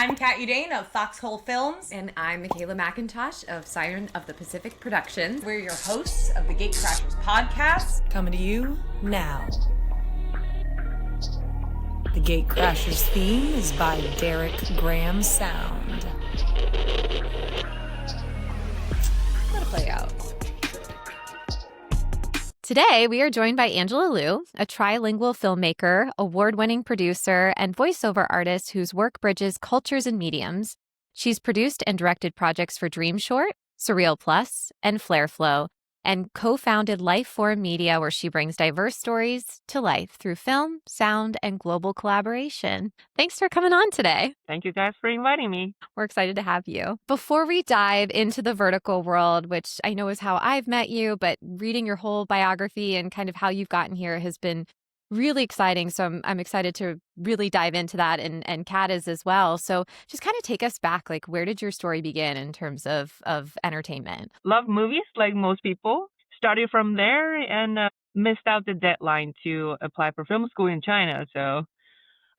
I'm Kat Udane of Foxhole Films. And I'm Michaela McIntosh of Siren of the Pacific Productions. We're your hosts of the GateCrashed podcast. Coming to you now. The GateCrashers theme is by Derek Graham Sound. Let it play out. Today, we are joined by Angela Liu, a trilingual filmmaker, award-winning producer, and voiceover artist whose work bridges cultures and mediums. She's produced and directed projects for Dreameshort, Sereal Plus, and Flareflow, and co-founded Lifeform Media, where she brings diverse stories to life through film, sound, and global collaboration. Thanks for coming on today. Thank you guys for inviting me. We're excited to have you. Before we dive into the vertical world, which I know is how I've met you, but reading your whole biography and kind of how you've gotten here has been really exciting. So I'm excited to really dive into that, and Kat is as well. So just kind of take us back, like where did your story begin in terms of entertainment? Love movies like most people. Started from there and missed out the deadline to apply for film school in China. So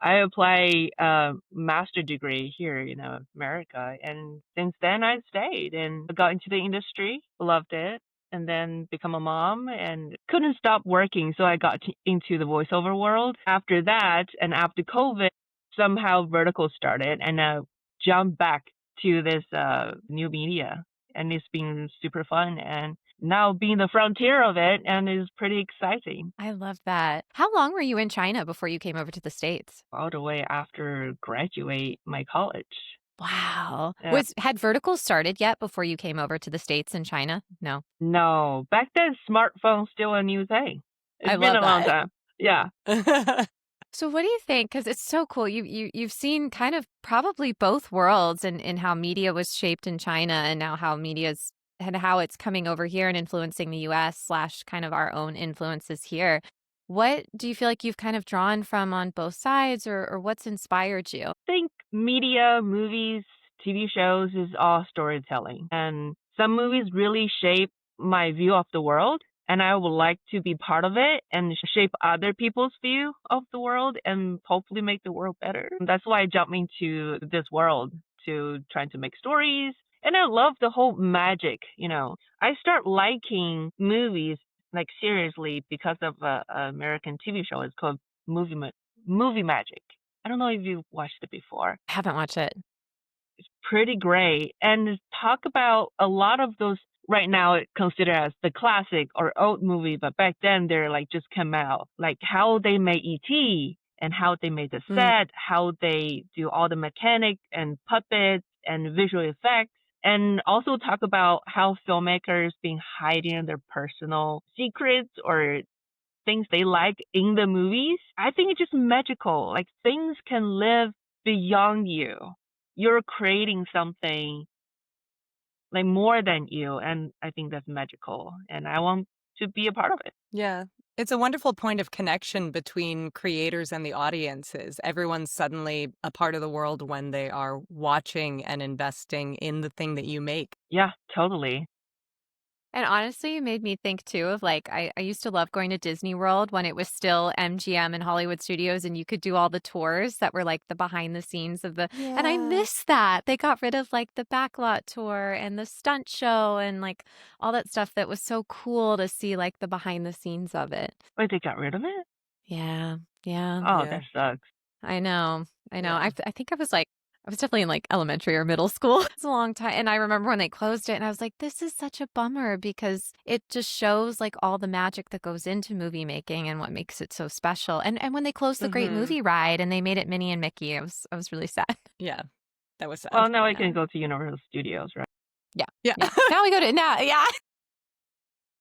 I applied a master degree here in America. And since then I stayed and got into the industry, loved it. And then become a mom and couldn't stop working. So I got into the voiceover world. After that, and after COVID, somehow vertical started and jumped back to this new media. And it's been super fun. And now being the frontier of it, and it's pretty exciting. I love that. How long were you in China before you came over to the States? All the way after graduate my college. Wow. Yeah. Had vertical started yet before you came over to the States and China? No. No. Back then, smartphone's still a new thing. It's been a long time. Yeah. So what do you think? Because it's so cool. You've seen kind of probably both worlds in how media was shaped in China and now how media's and how it's coming over here and influencing the US / kind of our own influences here. What do you feel like you've kind of drawn from on both sides, or what's inspired you? I think media, movies, TV shows is all storytelling. And some movies really shape my view of the world. And I would like to be part of it and shape other people's view of the world and hopefully make the world better. That's why I jumped into this world to trying to make stories. And I love the whole magic, I start liking movies, like seriously, because of an American TV show. It's called Movie Magic. I don't know if you've watched it before. I haven't watched it. It's pretty great. And talk about a lot of those right now it's considered as the classic or old movie, but back then they're like just came out. Like how they made E.T. and how they made the set, how they do all the mechanic and puppets and visual effects. And also talk about how filmmakers been hiding their personal secrets or things they like in the movies. I think it's just magical. Like things can live beyond you. You're creating something like more than you. And I think that's magical. And I want to be a part of it. Yeah. It's a wonderful point of connection between creators and the audiences. Everyone's suddenly a part of the world when they are watching and investing in the thing that you make. Yeah, totally. And honestly, you made me think too of like, I used to love going to Disney World when it was still MGM and Hollywood Studios, and you could do all the tours that were like the behind the scenes of and I miss that. They got rid of like the backlot tour and the stunt show and like all that stuff that was so cool to see like the behind the scenes of it. Wait, they got rid of it? Yeah. Oh, that sucks. I know. Yeah. I think I was definitely in like elementary or middle school. It's a long time. And I remember when they closed it and I was like, this is such a bummer because it just shows like all the magic that goes into movie making and what makes it so special. And when they closed the Great Movie Ride and they made it Minnie and Mickey, I was really sad. Yeah, that was sad. Well, now I can go to Universal Studios, right? Yeah. Now we go to yeah.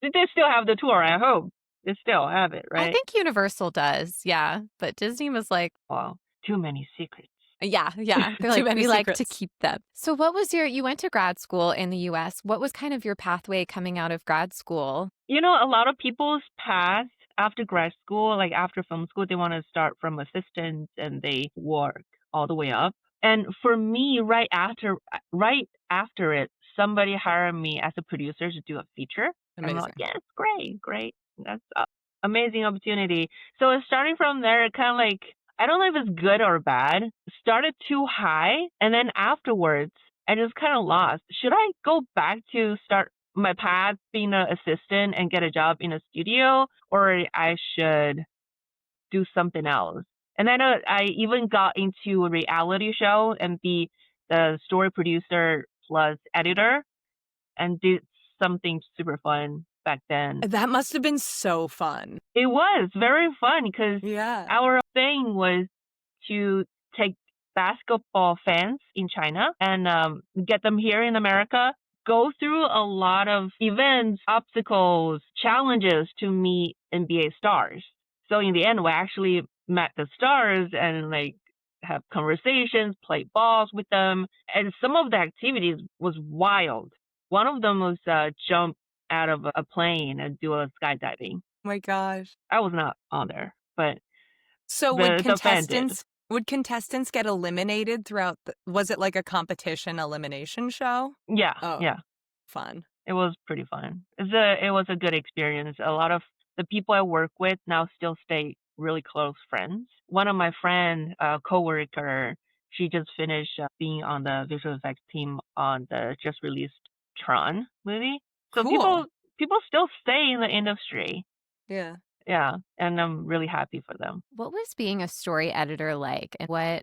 They still have the tour, I hope. They still have it, right? I think Universal does, yeah. But Disney was like, wow, too many secrets. Yeah. They're like, we like to keep them. So what was you went to grad school in the US. What was kind of your pathway coming out of grad school? A lot of people's path after grad school, like after film school, they want to start from assistant and they work all the way up. And for me, right after it, somebody hired me as a producer to do a feature. Amazing. And I'm like, yes, great. That's an amazing opportunity. So starting from there, kind of like I don't know if it's good or bad. Started too high, and then afterwards, I just kind of lost. Should I go back to start my path being an assistant and get a job in a studio, or I should do something else? And then I even got into a reality show and be the story producer plus editor, and did something super fun back then. That must have been so fun. It was very fun because Yeah. our thing was to take basketball fans in China and get them here in America, go through a lot of events, obstacles, challenges to meet NBA stars. So in the end, we actually met the stars and like have conversations, play balls with them. And some of the activities was wild. One of them was jump out of a plane and do a skydiving. My gosh. I was not on there, but So the fan did. would contestants get eliminated throughout was it like a competition elimination show? Yeah, Oh. yeah. Fun. It was pretty fun. It was a good experience. A lot of the people I work with now still stay really close friends. One of my friend, coworker, she just finished being on the visual effects team on the just released Tron movie. So Cool. people still stay in the industry. Yeah. Yeah, and I'm really happy for them. What was being a story editor like? And what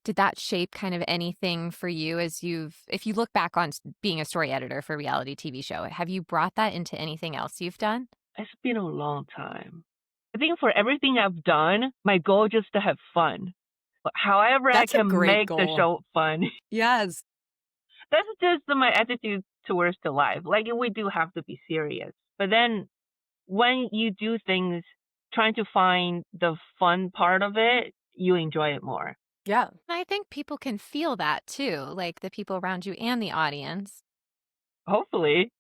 did that shape kind of anything for you if you look back on being a story editor for a reality TV show, have you brought that into anything else you've done? It's been a long time. I think for everything I've done, my goal is just to have fun. However, That's a I can great make the goal. show fun. Yes. That's just my attitude towards the life. Like, we do have to be serious. But then when you do things trying to find the fun part of it, you enjoy it more. Yeah. And I think people can feel that too, like the people around you and the audience. Hopefully.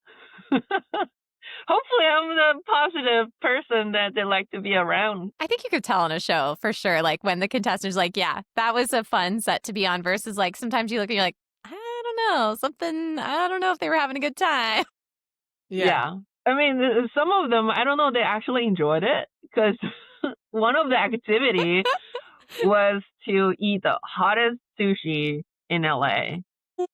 Hopefully I'm the positive person that they like to be around. I think you could tell on a show for sure, like when the contestants are like, yeah, that was a fun set to be on, versus like sometimes you look and you're like, I don't know if they were having a good time. Yeah. I mean, some of them, I don't know, they actually enjoyed it because one of the activity was to eat the hottest sushi in LA.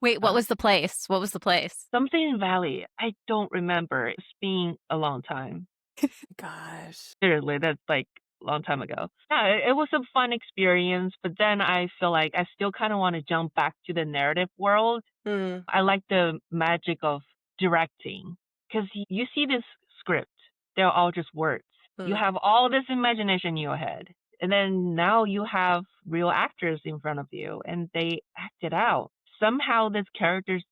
Wait, what was the place? What was the place? Something in Valley. I don't remember. It's been a long time. Gosh. Seriously, that's like a long time ago. Yeah, it was a fun experience, but then I feel like I still kind of want to jump back to the narrative world. I like the magic of directing because you see this script, they're all just words. You have all this imagination in your head. And then now you have real actors in front of you and they act it out. Somehow these characters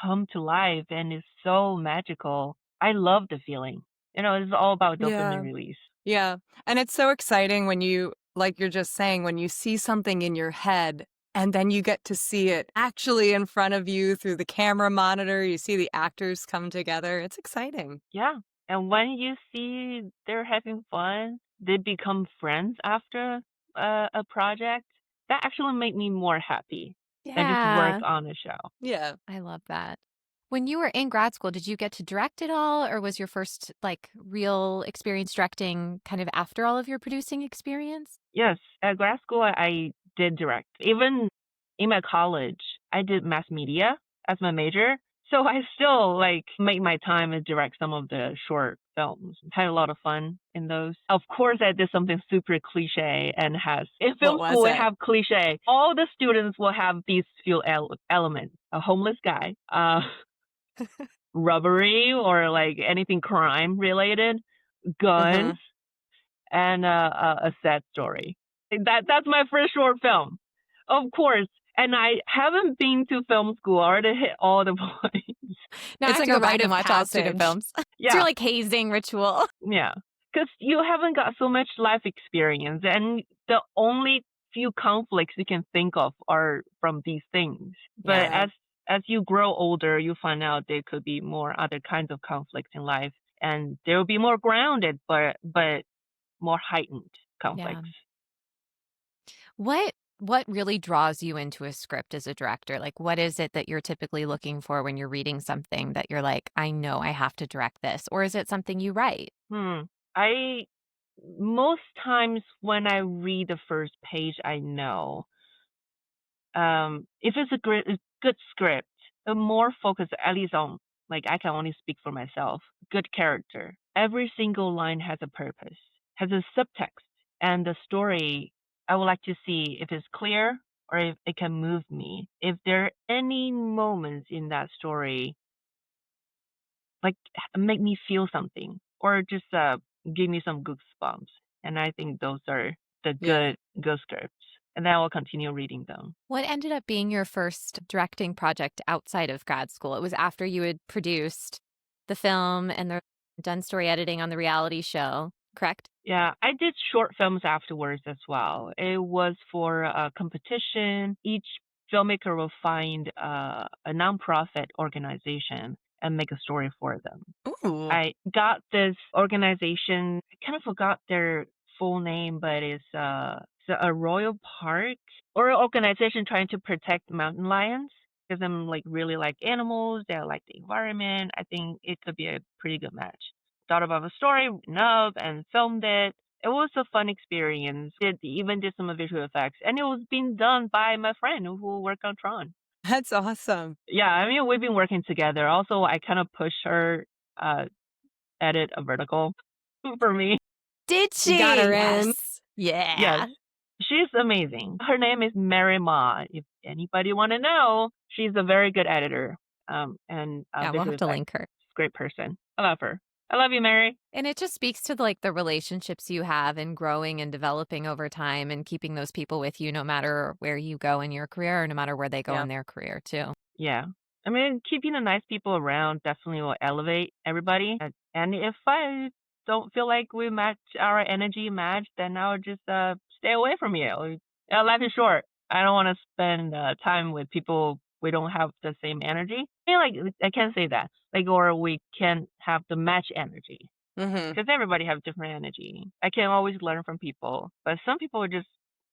come to life and it's so magical. I love the feeling. It's all about dopamine release. Yeah. And it's so exciting when you, like you're just saying, when you see something in your head and then you get to see it actually in front of you through the camera monitor, you see the actors come together. It's exciting. Yeah. And when you see they're having fun, they become friends after a project, that actually made me more happy than just work on a show. Yeah. I love that. When you were in grad school, did you get to direct at all, or was your first like real experience directing kind of after all of your producing experience? Yes, at grad school I did direct. Even in my college, I did mass media as my major. So I still make my time and direct some of the short films. Had a lot of fun in those. Of course, I did something super cliche and in film school we have cliche. All the students will have these few elements: a homeless guy, robbery or like anything crime related, guns, and a sad story. That's my first short film, of course. And I haven't been to film school. I already hit all the points. Now It's I have like to a go back rite and of watch all student passage. films. Yeah. It's your like hazing ritual. Yeah. Because you haven't got so much life experience. And the only few conflicts you can think of are from these things. But Yeah. as you grow older, you find out there could be more other kinds of conflicts in life. And there will be more grounded, but more heightened conflicts. What really draws you into a script as a director? Like, what is it that you're typically looking for when you're reading something that you're like, I know I have to direct this? Or is it something you write? I most times when I read the first page, I know. If it's a good script, a more focus, at least on, like, I can only speak for myself. Good character. Every single line has a purpose, has a subtext, and the story. I would like to see if it's clear or if it can move me. If there are any moments in that story, like, make me feel something or just give me some goosebumps. And I think those are the Yeah. good scripts. And then I will continue reading them. What ended up being your first directing project outside of grad school? It was after you had produced the film and done story editing on the reality show, correct? Yeah, I did short films afterwards as well. It was for a competition. Each filmmaker will find a nonprofit organization and make a story for them. Ooh. I got this organization. I kind of forgot their full name, but it's a royal park or an organization trying to protect mountain lions because I'm like really like animals. They like the environment. I think it could be a pretty good match. Thought about the story, written up, and filmed it. It was a fun experience. Even did some visual effects, and it was being done by my friend who worked on Tron. That's awesome. Yeah, I mean we've been working together. Also, I kind of push her uh, edit a vertical for me. Did You she? got her in. Yes. Yeah. Yes, she's amazing. Her name is Mary Ma. If anybody want to know, she's a very good editor. And Yeah, we'll visual have to effects. link her. She's a great person. I love her. I love you, Mary. And it just speaks to like the relationships you have and growing and developing over time and keeping those people with you no matter where you go in your career or no matter where they go Yeah. in their career too. Yeah. I mean, keeping the nice people around definitely will elevate everybody. And if I don't feel like we match our energy match, then I'll just stay away from you. Life is short. I don't want to spend time with people we don't have the same energy. I mean, like I can't say that. Like, or we can have the match energy Mm-hmm. because everybody have different energy. I can always learn from people, but some people are just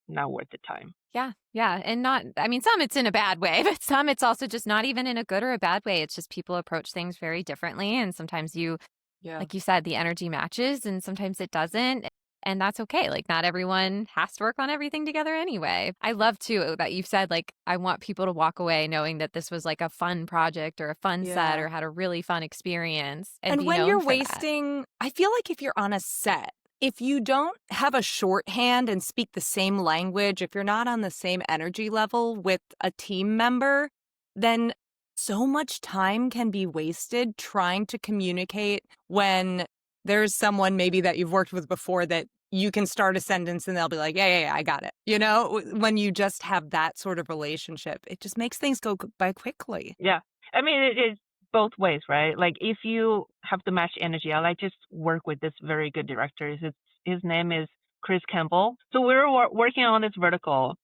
not worth the time. Yeah. Yeah. And not, I mean, some it's in a bad way, but some it's also just not even in a good or a bad way. It's just people approach things very differently. And sometimes Yeah. like you said, the energy matches and sometimes it doesn't. And that's okay. Like, not everyone has to work on everything together anyway. I love too that you've said, like, I want people to walk away knowing that this was like a fun project or a fun set Yeah. or had a really fun experience and be when known you're for that. wasting, I feel like if you're on a set, if you don't have a shorthand and speak the same language, if you're not on the same energy level with a team member, then so much time can be wasted trying to communicate when there's someone maybe that you've worked with before that you can start a sentence and they'll be like, yeah, I got it. You know, when you just have that sort of relationship, it just makes things go by quickly. Yeah. I mean, it is both ways, right? Like, if you have the match energy, I like just work with this very good director. His name is Chris Campbell. So we're working on this vertical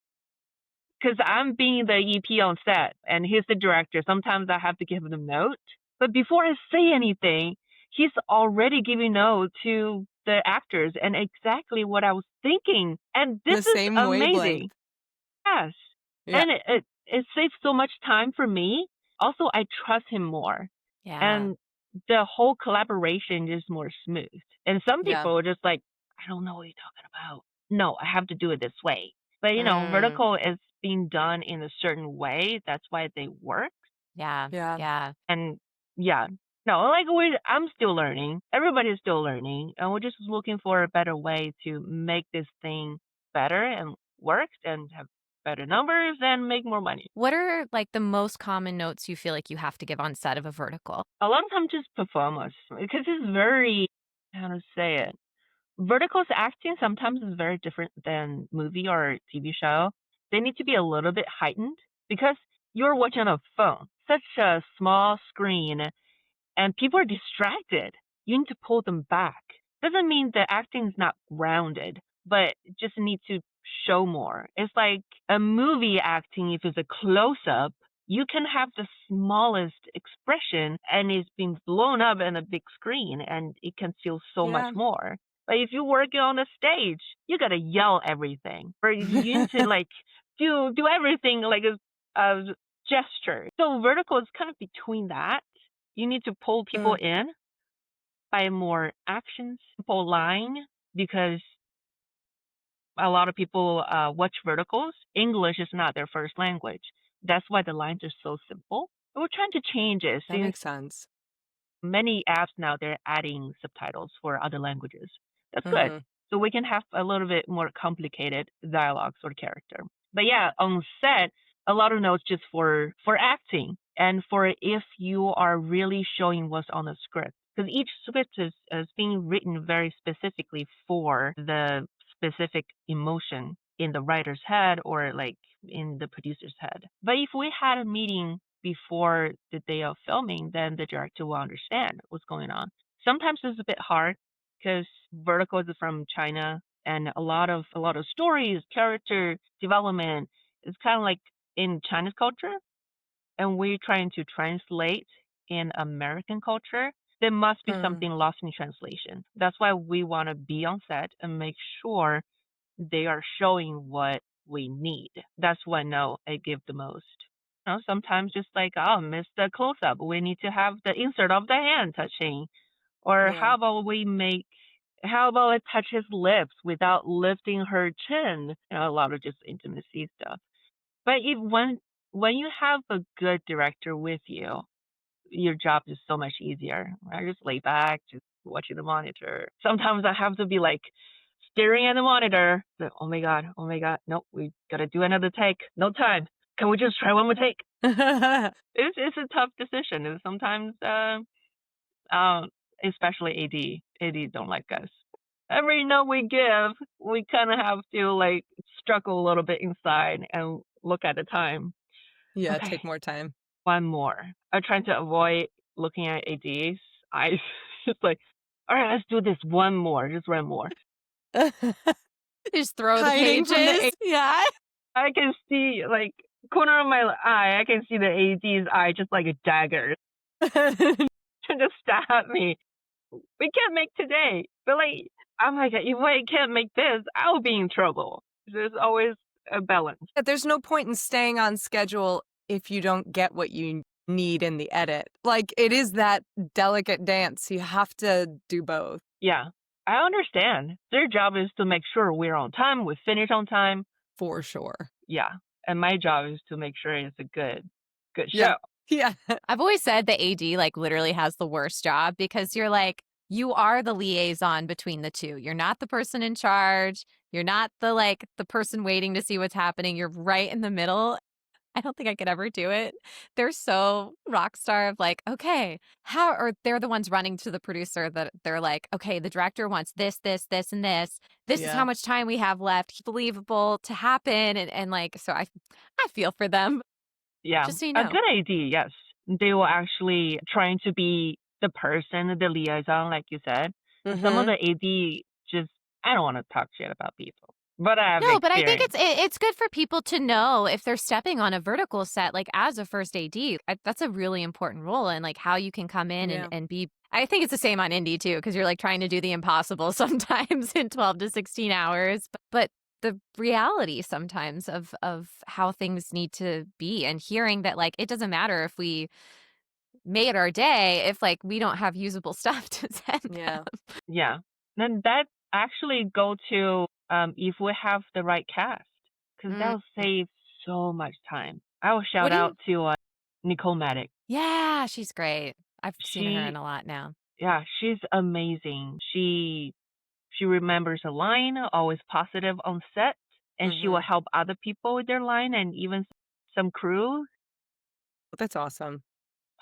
because I'm being the EP on set and he's the director. Sometimes I have to give him a note. But before I say anything, he's already giving note to the actors and exactly what I was thinking. And this The is same amazing. wavelength. Yes. Yeah. And it saves so much time for me. Also, I trust him more. Yeah. And the whole collaboration is more smooth. And some Yeah. people are just like, I don't know what you're talking about. No, I have to do it this way. But, Mm. vertical is being done in a certain way. That's why they work. Yeah. Yeah. Yeah. And yeah, no, like I'm still learning. Everybody's still learning. And we're just looking for a better way to make this thing better and work and have better numbers and make more money. What are like the most common notes you feel like you have to give on set of a vertical? A lot of times just performance because it's very, how to say it, verticals acting sometimes is very different than movie or TV show. They need to be a little bit heightened because you're watching on a phone, such a small screen, and people are distracted. You need to pull them back. Doesn't mean the acting is not grounded, but just need to show more. It's like a movie acting. If it's a close up, you can have the smallest expression and it's being blown up in a big screen and it can feel so Yeah. much more. But if you're working on a stage, you gotta yell everything, or you need to like do everything like a gesture. So vertical is kind of between that. You need to pull people in by more actions, simple line, because a lot of people watch verticals. English is not their first language. That's why the lines are so simple. But we're trying to change it That since makes sense. many apps now they're adding subtitles for other languages. That's good. Hmm. So we can have a little bit more complicated dialogues or character. But yeah, on set, a lot of notes just for acting and for if you are really showing what's on the script. Because each script is being written very specifically for the specific emotion in the writer's head or like in the producer's head. But if we had a meeting before the day of filming, then the director will understand what's going on. Sometimes it's a bit hard because vertical is from China and a lot of stories, character development is kind of like in Chinese culture, and we're trying to translate in American culture. There must be something lost in translation. That's why we want to be on set and make sure they are showing what we need. That's when I give the most. Sometimes just like, oh, miss the close up. We need to have the insert of the hand touching. Or Yeah. how about I touch his lips without lifting her chin? A lot of just intimacy stuff. But when you have a good director with you, your job is so much easier. I just lay back, just watching the monitor. Sometimes I have to be like staring at the monitor. Like, oh my god, nope, we gotta do another take. No time. Can we just try one more take? It's a tough decision. And sometimes, especially AD don't like us. Every note we give, we kind of have to like struggle a little bit inside and look at the time. Yeah, Okay. take more time. One more. I'm trying to avoid looking at AD's eyes. Just like, all right, let's do this one more. Just one more. Just throw Hiding the from the pages. Yeah. I can see, like, corner of my eye, I can see the AD's eye just like a dagger. Trying to stab me. We can't make today. But, like, I'm like, if I can't make this, I'll be in trouble. There's always a balance. There's no point in staying on schedule if you don't get what you need in the edit. Like, it is that delicate dance. You have to do both. Yeah, I understand. Their job is to make sure we're on time, we finish on time. For sure. Yeah, and my job is to make sure it's a good show. Yeah. I've always said the AD like literally has the worst job because you're like, you are the liaison between the two. You're not the person in charge. You're not the person waiting to see what's happening. You're right in the middle. I don't think I could ever do it. They're so rock star of like, okay, or they're the ones running to the producer that they're like, okay, the director wants this, this, this, and this. This is how much time we have left. It's believable to happen. And like, so I feel for them. Yeah, Just so you know. a good idea, yes. They will actually trying to be the person, the liaison, like you said. Some of the AD just, I don't want to talk shit about people. But I have No, but I think experience. it's good for people to know if they're stepping on a vertical set, like as a first AD. That's a really important role, and like how you can come in and be. I think it's the same on indie too, because you're like trying to do the impossible sometimes in 12 to 16 hours. But the reality sometimes of how things need to be, and hearing that like it doesn't matter if we made our day if like we don't have usable stuff to send them. Yeah. Then that actually go to if we have the right cast, because that'll save so much time. I will shout out to Nicole Maddox. Yeah, she's great. I've seen her in a lot now. Yeah, she's amazing. She remembers a line, always positive on set, and she will help other people with their line and even some crew. That's awesome.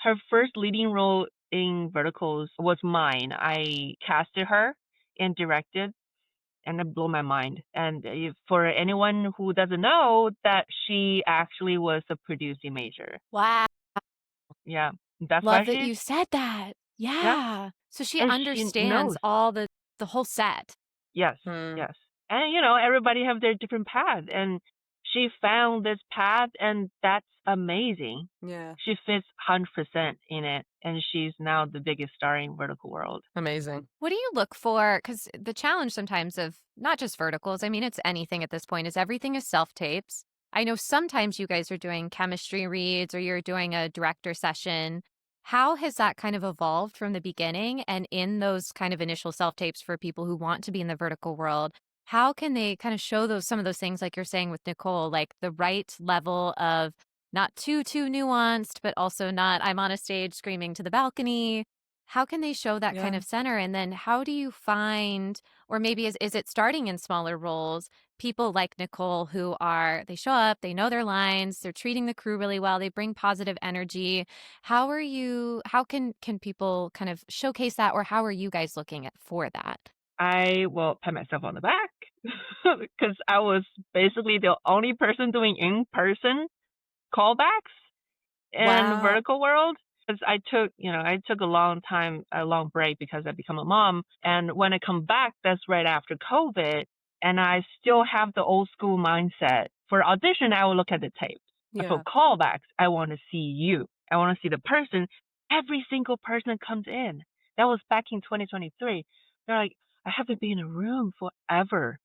Her first leading role in Verticals was mine. I casted her and directed, and it blew my mind. And for anyone who doesn't know, that she actually was a producing major. Wow. Yeah, that's Love why that you said that. Yeah. So she and understands knows. all the whole set. Yes, yes. And everybody have their different path, and she found this path, and that's amazing. Yeah. She fits 100% in it, and she's now the biggest star in Vertical World. Amazing. What do you look for? Because the challenge sometimes of not just verticals, I mean, it's anything at this point, is everything is self-tapes. I know sometimes you guys are doing chemistry reads or you're doing a director session. How has that kind of evolved from the beginning? And in those kind of initial self-tapes for people who want to be in the vertical world, how can they kind of show those some of those things like you're saying with Nicole, like the right level of not too nuanced, but also not I'm on a stage screaming to the balcony. How can they show that kind Yeah. of center? And then how do you find, or maybe is it starting in smaller roles, people like Nicole who are they show up, they know their lines, they're treating the crew really well, they bring positive energy. How can people kind of showcase that, or how are you guys looking at for that? I will pat myself on the back because I was basically the only person doing in-person callbacks in the Wow. vertical world. Because I took a long break because I become a mom. And when I come back, that's right after COVID. And I still have the old school mindset. For audition, I will look at the tapes. For Yeah. callbacks, I want to see you. I want to see the person. Every single person that comes in. That was back in 2023. They're like, I haven't been in a room forever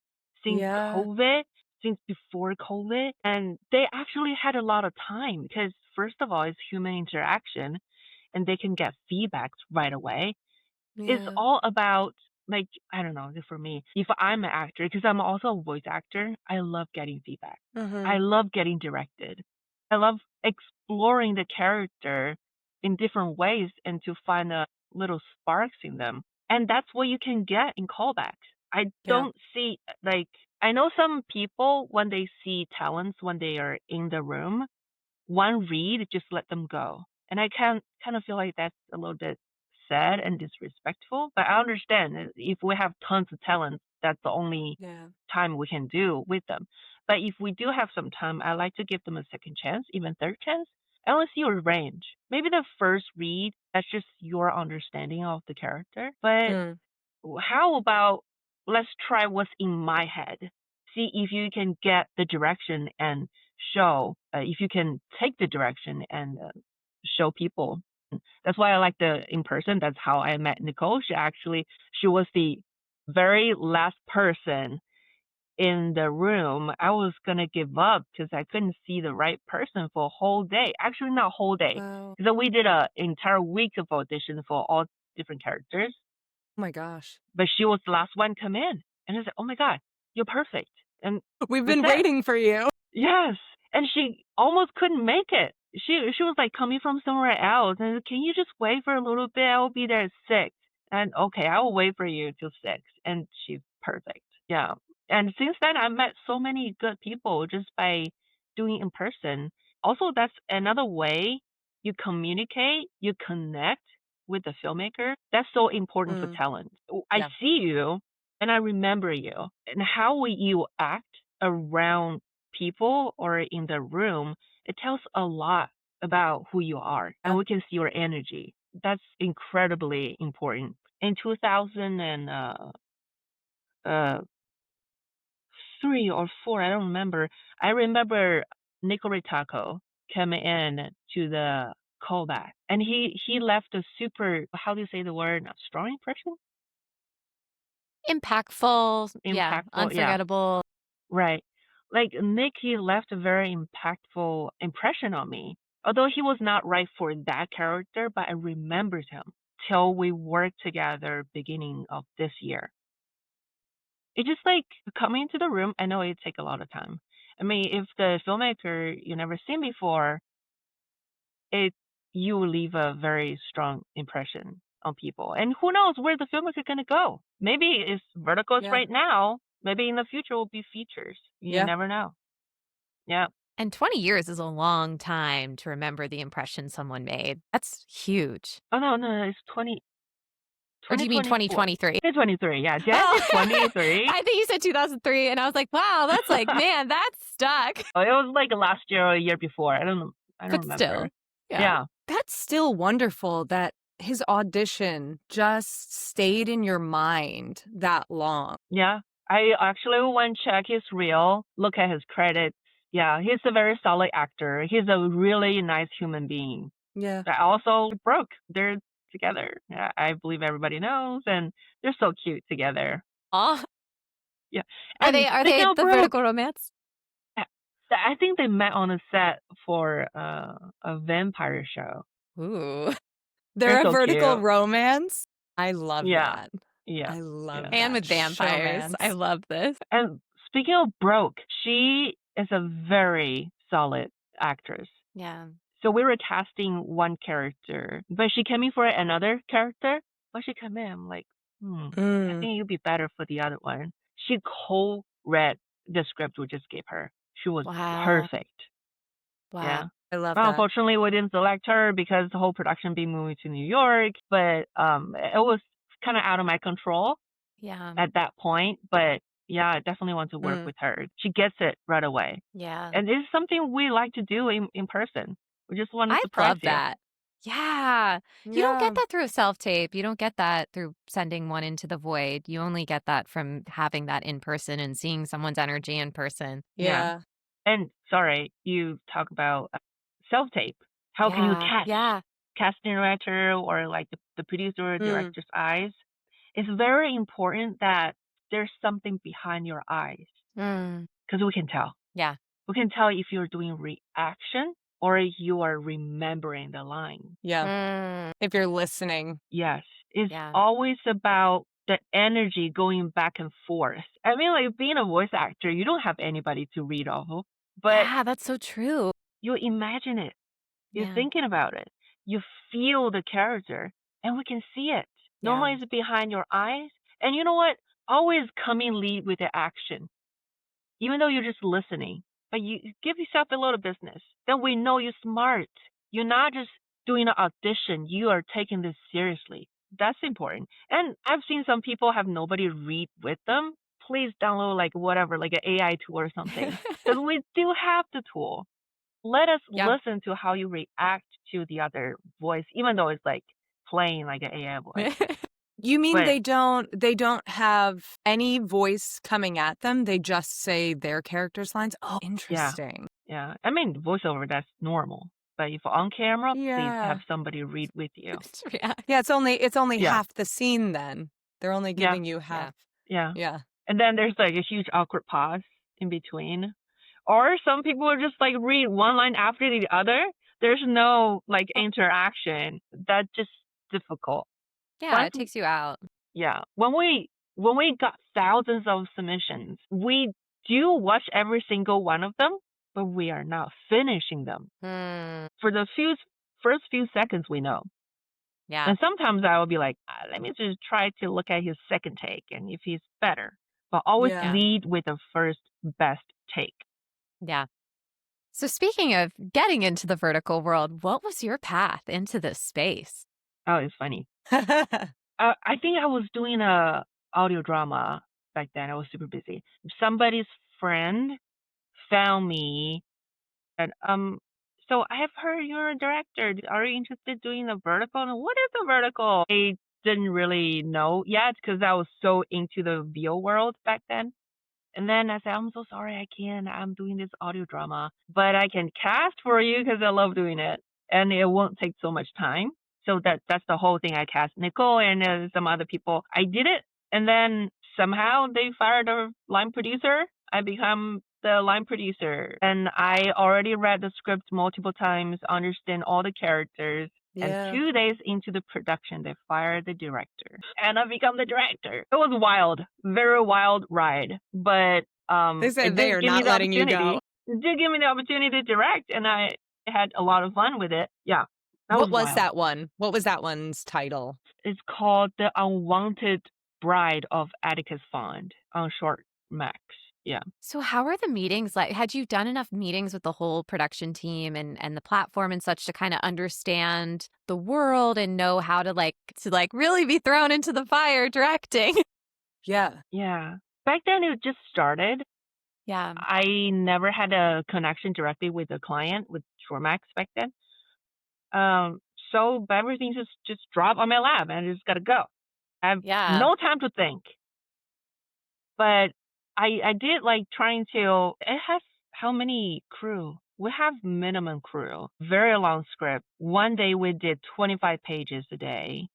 since Yeah. COVID, since before COVID. And they actually had a lot of time because, first of all, it's human interaction and they can get feedbacks right away. It's Yeah. all about, like, I don't know, for me, if I'm an actor, because I'm also a voice actor, I love getting feedback. I Mhm. love getting directed. I love exploring the character in different ways and to find little sparks in them. And that's what you can get in callbacks. I Yeah. don't see, like, I know some people, when they see talents, when they are in the room, one read, just let them go. And I can kind of feel like that's a little bit sad and disrespectful. But I understand if we have tons of talent, that's the only Yeah. time we can do with them. But if we do have some time, I like to give them a second chance, even third chance. I want to see your range. Maybe the first read, that's just your understanding of the character. But Mm. how about let's try what's in my head? See if you can get the direction and show, if you can take the direction and show people. That's why I like the in person. That's how I met Nicole. She was the very last person in the room. I was gonna give up because I couldn't see the right person for a whole day. Actually, not whole day, Wow. because we did an entire week of audition for all different characters. Oh my gosh. But she was the last one come in, and I said, "Oh my god, you're perfect." And We've that's been it. waiting for you. Yes, and she almost couldn't make it. She was like coming from somewhere else, and I said, can you just wait for a little bit? I will be there at 6. And okay, I will wait for you till 6. And she's perfect. Yeah. And since then, I met so many good people just by doing in person. Also, that's another way you communicate, you connect with the filmmaker. That's so important for Mm. talent. I Yeah. see you and I remember you, and how will you act around people or in the room, it tells a lot about who you are, and we can see your energy. That's incredibly important. In 2003 or 4, I don't remember. I remember Nico Ritako coming in to the callback, and he left a super, how do you say the word? A strong impression? Impactful, yeah, Impactful, yeah. unforgettable. Right. Like Nick, he left a very impactful impression on me. Although he was not right for that character, but I remembered him till we worked together beginning of this year. It just like coming into the room, I know it take a lot of time. I mean, if the filmmaker you never seen before, it you will leave a very strong impression on people. And who knows where the filmmaker gonna go? Maybe it's verticals Yeah. right now. Maybe in the future will be features. You Yeah. never know. Yeah. And 20 years is a long time to remember the impression someone made. That's huge. Oh, no, it's Or do you mean 2024. 2023? 2023, yeah. Did I Oh, say 23? I think you said 2003, and I was like, wow, that's like, man, that's stuck. Oh, it was like last year or a year before. I don't But remember. still, yeah. Yeah. That's still wonderful that his audition just stayed in your mind that long. Yeah. I actually went check his reel, look at his credits. Yeah, he's a very solid actor. He's a really nice human being. Yeah. I also broke. They're together. Yeah, I believe everybody knows, and they're so cute together. Oh, Yeah. are And they speaking of the broke, vertical romance? I think they met on a set for a vampire show. Ooh. They're a so vertical cute. romance. I love Yeah. that. Yeah. I love Yeah. And that. with vampires. I Showmance. love this. And speaking of Broke, she is a very solid actress. Yeah. So we were casting one character, but she came in for another character. When she came in, I'm like, I Mm. think you'd be better for the other one. She co-read the script we just gave her. She was Wow. perfect. Wow. Yeah. I love Well, that. unfortunately, we didn't select her because the whole production being moved to New York. But it was kind of out of my control Yeah. at that point. But yeah, I definitely want to work Mm. with her. She gets it right away. Yeah. And it's something we like to do in person. We just want to I surprise love you. that. Yeah. You don't Yeah. get that through a self-tape. You don't get that through sending one into the void. You only get that from having that in person and seeing someone's energy in person. Yeah. And sorry, you talk about self-tape. How can you Yeah. catch Yeah. casting director or like the producer or Mm. director's eyes? It's very important that there's something behind your eyes Mm. because we can tell. Yeah. We can tell if you're doing reaction or if you are remembering the line. Yeah. Mm. If you're listening. Yes. It's Yeah. always about the energy going back and forth. I mean, like being a voice actor, you don't have anybody to read off of, but Yeah, that's so true. you imagine it. You're Yeah. thinking about it. You feel the character, and we can see it. Yeah. Normally, it's behind your eyes. And you know what? Always come in lead with the action, even though you're just listening. But you give yourself a little business. Then we know you're smart. You're not just doing an audition. You are taking this seriously. That's important. And I've seen some people have nobody read with them. Please download like whatever, like an AI tool or something, because we do have the tool. Let us Yeah. listen to how you react to the other voice, even though it's like playing like an AI voice. You mean But they don't have any voice coming at them? They just say their character's lines? Oh, interesting. yeah, I mean voiceover that's normal. But if on camera, please Yeah. have somebody read with you. Yeah. Yeah, it's only Yeah. half the scene then. They're only Yeah. giving you half. Yeah. Yeah. And then there's like a huge awkward pause in between. Or some people will just like read one line after the other. There's no like interaction. That's just difficult. Yeah, Once it takes you out. Yeah. When we got thousands of submissions, we do watch every single one of them, but we are not finishing them. Mm. For the first few seconds we know. Yeah. And sometimes I will be like, let me just try to look at his second take and if he's better. But always Yeah. lead with the first best take. Yeah. So speaking of getting into the vertical world, what was your path into this space? Oh, it's funny. I think I was doing a audio drama back then. I was super busy. Somebody's friend found me and so I have heard you're a director. Are you interested doing the vertical? And what is a vertical? I didn't really know yet because I was so into the VO world back then. And then I said, I'm so sorry I can't. I'm doing this audio drama, but I can cast for you because I love doing it, and it won't take so much time. So that's the whole thing. I cast Nicole and some other people. I did it, and then somehow they fired a line producer. I become the line producer, and I already read the script multiple times, understand all the characters. Yeah. And 2 days into the production, they fired the director, and I become the director. It was wild, very wild ride, but They said it they did are give me not the letting you opportunity. go. It did give me the opportunity to direct, and I had a lot of fun with it. Yeah, What was wild. that one? What was that one's title? It's called The Unwanted Bride of Atticus Fond on Short Max. Yeah. So how are the meetings like? Had you done enough meetings with the whole production team and the platform and such to kind of understand the world and know how to really be thrown into the fire directing? Yeah. Yeah. Back then, it just started. Yeah. I never had a connection directly with the client with Shoremax back then. So everything just dropped on my lap and I just gotta go. I have no time to think. But I did like trying to. It has how many crew? We have minimum crew. Very long script. One day we did 25 pages a day.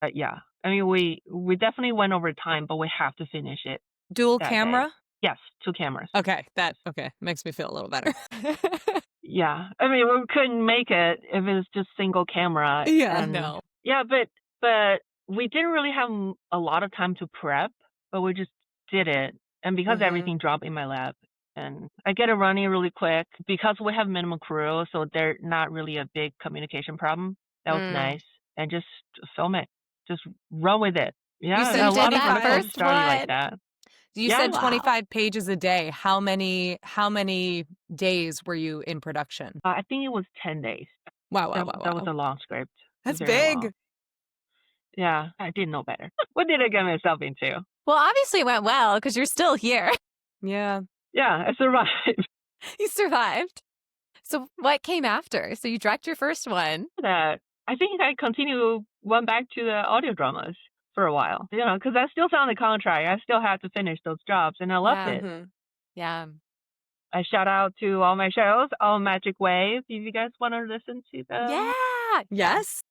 But yeah, I mean we definitely went over time, but we have to finish it. Dual that camera? day. Yes, 2 cameras. Okay, okay makes me feel a little better. Yeah. I mean, we couldn't make it if it was just single camera. Yeah, And no. yeah, but we didn't really have a lot of time to prep, but we just did it. And because everything dropped in my lab, and I get it running really quick because we have minimum crew, so they're not really a big communication problem. That was nice. And just film it. Just run with it. Yeah, said a you lot did of that verticals first started like one. that. You Yeah. said Wow. 25 pages a day. How many days were you in production? I think it was 10 days. Wow. That was a long script. That's Very long. big. Yeah, I didn't know better. What did I get myself into? Well, obviously it went well because you're still here. Yeah. Yeah, I survived. You survived. So what came after? So you direct your first one. That I think I went back to the audio dramas for a while, because I still signed the contract. I still had to finish those jobs, and I loved it. Yeah. I shout out to all my shows, all Magic Wave, if you guys want to listen to them. Yeah. Yes.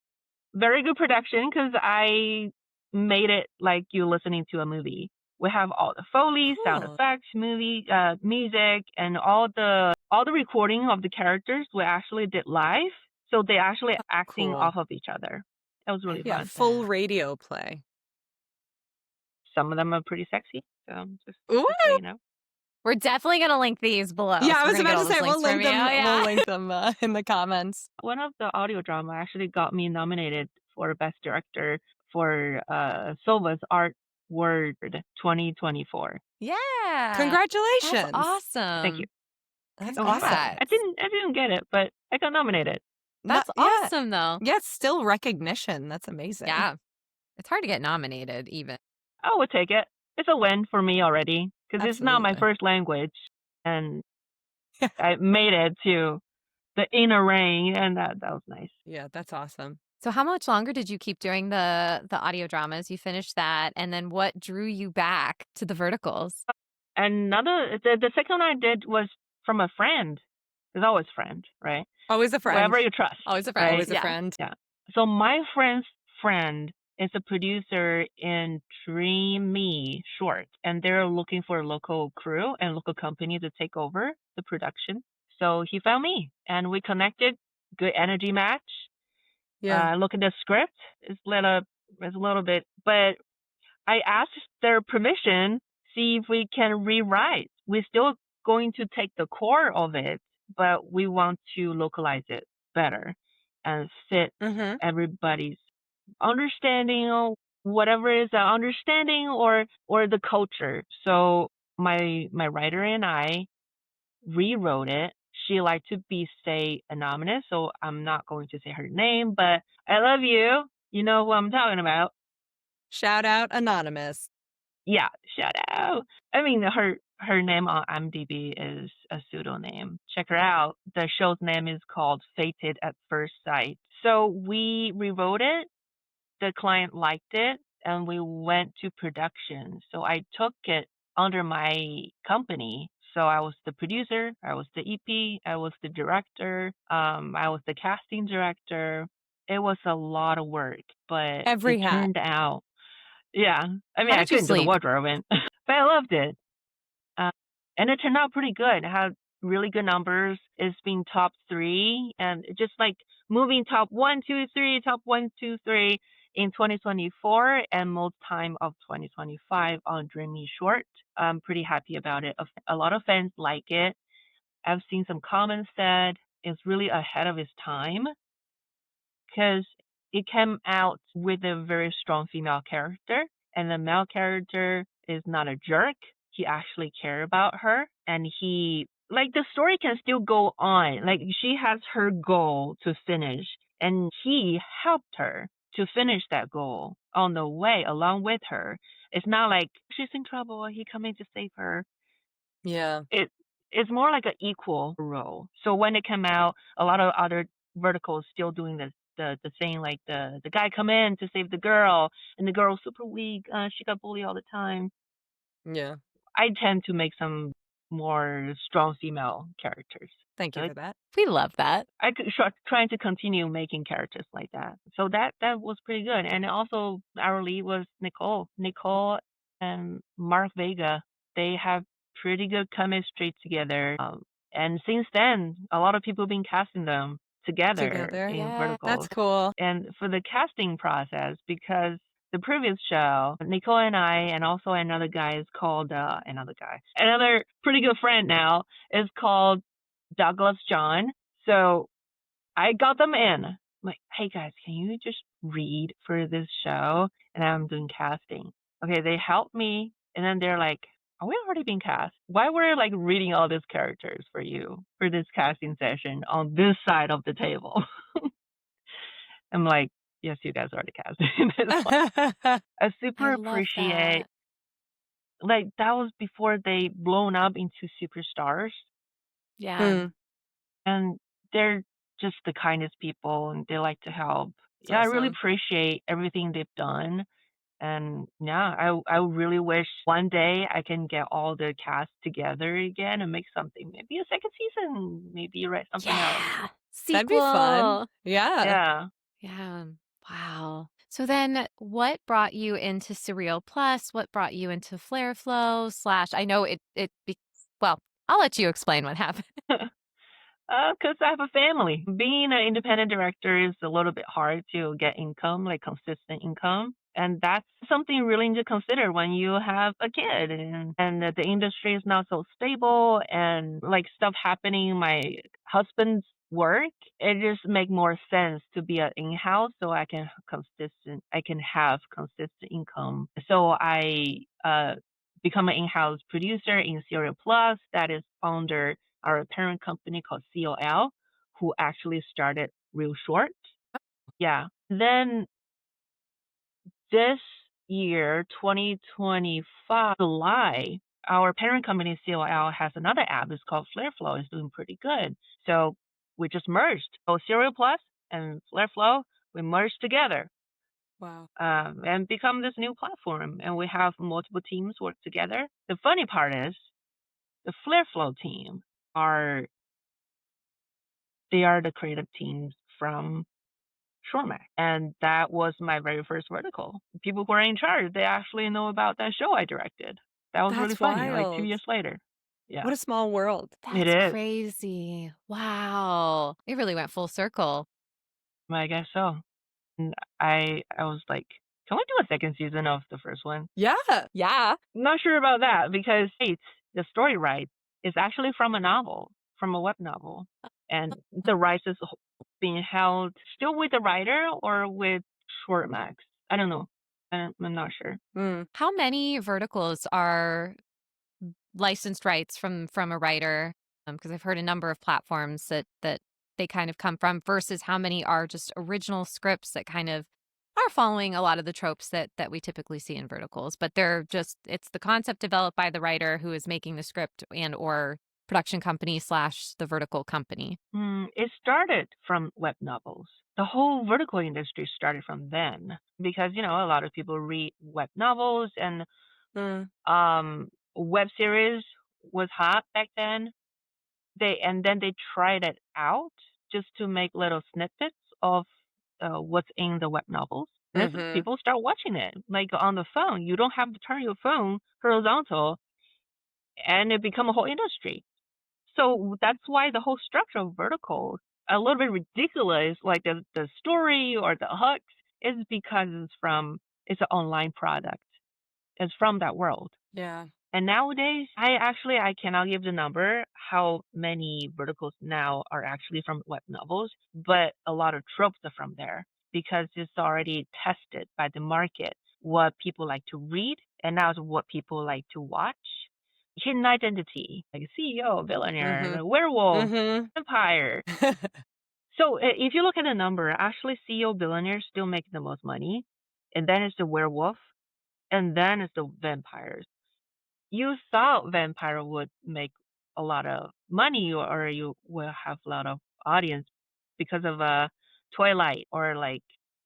Very good production because I made it like you listening to a movie. We have all the Foley, sound effects, music, and all the recording of the characters we actually did live. So they actually acting off of each other. That was really fun. Full radio play. Some of them are pretty sexy. So just Ooh. so you know. We're definitely going to link these below. Yeah, so I was about to say we'll link them. Yeah. We'll link them in the comments. One of the audio drama actually got me nominated for Best Director for Silva's Art Word 2024. Yeah. Congratulations. That's awesome. Thank you. That's It was awesome. fun. I didn't get it, but I got nominated. That's awesome, though. Yeah, it's still recognition. That's amazing. Yeah. It's hard to get nominated, even. I would take it. It's a win for me already because it's not my Absolutely. first language, and I made it to the inner ring, and that was nice. Yeah, that's awesome. So how much longer did you keep doing the audio dramas? You finished that, and then what drew you back to the verticals? The second one I did was from a friend. There's always a friend, right? Always a friend. Whoever you trust. Always a friend. Right? Always a friend. Yeah. So my friend's friend is a producer in Dreameshort, and they're looking for a local crew and local company to take over the production. So he found me, and we connected. Good energy match. Yeah. Look at the script. It's a little bit, but I asked their permission, see if we can rewrite. We're still going to take the core of it, but we want to localize it better and fit everybody's understanding or whatever is the understanding or the culture. So my writer and I rewrote it. She liked to stay anonymous, so I'm not going to say her name, but I love you. You know who I'm talking about. Shout out Anonymous. Yeah, shout out. I mean, her name on IMDb is a pseudonym. Check her out. The show's name is called Fated at First Sight. So we rewrote it. The client liked it, and we went to production. So I took it under my company. So I was the producer, I was the EP, I was the director, I was the casting director. It was a lot of work, but Every hat. turned out. Yeah, I mean, How I did you couldn't do the sleep? wardrobe, but I loved it. And it turned out pretty good. It had really good numbers. It's been top 3, and just like moving top 1, 2, 3, top 1, 2, 3 in 2024 and most time of 2025 on Dreameshort. I'm pretty happy about it. A lot of fans like it. I've seen some comments that it's really ahead of its time because it came out with a very strong female character, and the male character is not a jerk. He actually cares about her, and the story can still go on. Like, she has her goal to finish, and he helped her to finish that goal on the way along with her. It's not like she's in trouble, he coming to save her. Yeah. It's more like an equal role. So when it came out, a lot of other verticals still doing the thing, like the guy come in to save the girl, and the girl's super weak. She got bullied all the time. Yeah. I tend to make some more strong female characters. Thank you for that. We love that. I could trying to continue making characters like that. So that was pretty good. And also our lead was Nicole and Mark Vega. They have pretty good chemistry together. And since then, a lot of people have been casting them together Together. in Yeah. That's verticals. cool. And for the casting process, because the previous show, Nicole and I, and also another guy is called, another pretty good friend now is called Douglas John. So I got them in. I'm like, hey guys, can you just read for this show? And I'm doing casting. Okay, they helped me, and then they're like, "Are we already being cast? Why we're like reading all these characters for you for this casting session on this side of the table?" I'm like, "Yes, you guys already cast." I I super love appreciate that. like that was before they blown up into superstars, Yeah. Mm, and they're just the kindest people, and they like to help. it's Yeah, I really awesome. appreciate everything they've done. And yeah, I really wish one day I can get all the cast together again and make something, maybe a second season, maybe write something else. Yeah. That'd be fun. Sequel. Yeah. Yeah. Yeah. Wow. So then what brought you into Surreal Plus? What brought you into Flareflow slash I know well, I'll let you explain what happened. Because I have a family. Being an independent director is a little bit hard to get income, like consistent income. And that's something you really need to consider when you have a kid and that the industry is not so stable and like stuff happening in my husband's work. It just make more sense to be an in-house so I can have consistent income. So I become an in-house producer in Serial Plus that is under our parent company called COL, who actually started Real Short. Yeah. Then this year, 2025, July, our parent company COL has another app. It's called Flareflow. It's doing pretty good. So we just merged. So Serial Plus and Flareflow, we merged together Wow. and become this new platform. And we have multiple teams work together. The funny part is the Flareflow team are they are the creative teams from Shortmax. And that was my very first vertical. People who are in charge, they actually know about that show I directed. That was really That's funny, like 2 wild. years later. Yeah, What a small world. it That's is. crazy. Wow. It really went full circle. I guess so. And I was like, can we do a second season of the first one? Yeah. Yeah. Not sure about that because the story rights is actually from a novel, from a web novel. And the rights is being held still with the writer or with Shortmax. I don't know. I'm not sure. Mm. How many verticals are licensed rights from a writer? Because I've heard a number of platforms that they kind of come from versus how many are just original scripts that kind of are following a lot of the tropes that we typically see in verticals, but they're just it's the concept developed by the writer who is making the script and or production company slash the vertical company. It started from web novels. The whole vertical industry started from then because, a lot of people read web novels and Mm. web series was hot back then. Then they tried it out just to make little snippets of what's in the web novels. And then Mm-hmm. people start watching it, like on the phone. You don't have to turn your phone horizontal, and it become a whole industry. So that's why the whole structure of vertical a little bit ridiculous, like the story or the hooks, is because it's an online product. It's from that world. Yeah. And nowadays, I cannot give the number how many verticals now are actually from web novels, but a lot of tropes are from there because it's already tested by the market what people like to read and now it's what people like to watch. Hidden identity, like CEO, billionaire, Mm-hmm. werewolf, Mm-hmm. vampire. So if you look at the number, actually CEO billionaires still make the most money, and then it's the werewolf, and then it's the vampires. You thought vampire would make a lot of money or you will have a lot of audience because of Twilight or like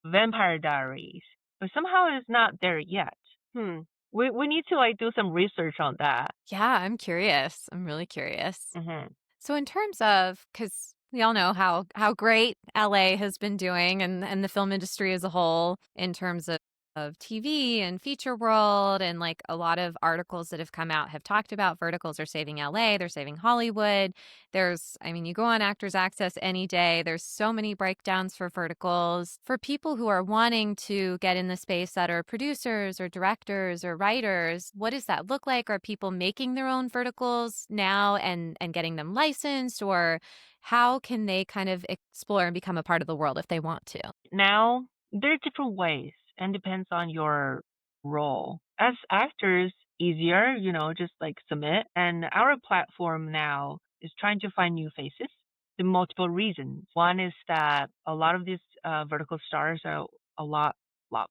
Vampire Diaries, but somehow it's not there yet. We need to like do some research on that. Yeah, I'm curious. I'm really curious. Hmm. So in terms of because we all know how great LA has been doing and the film industry as a whole in terms of of TV and feature world, and like a lot of articles that have come out have talked about verticals are saving LA, they're saving Hollywood. You go on Actors Access any day, there's so many breakdowns for verticals. For people who are wanting to get in the space that are producers or directors or writers, what does that look like? Are people making their own verticals now and getting them licensed, or how can they kind of explore and become a part of the world if they want to? Now, there are different ways and depends on your role. As actors, easier, just like submit. And our platform now is trying to find new faces. The multiple reasons. One is that a lot of these vertical stars are a lot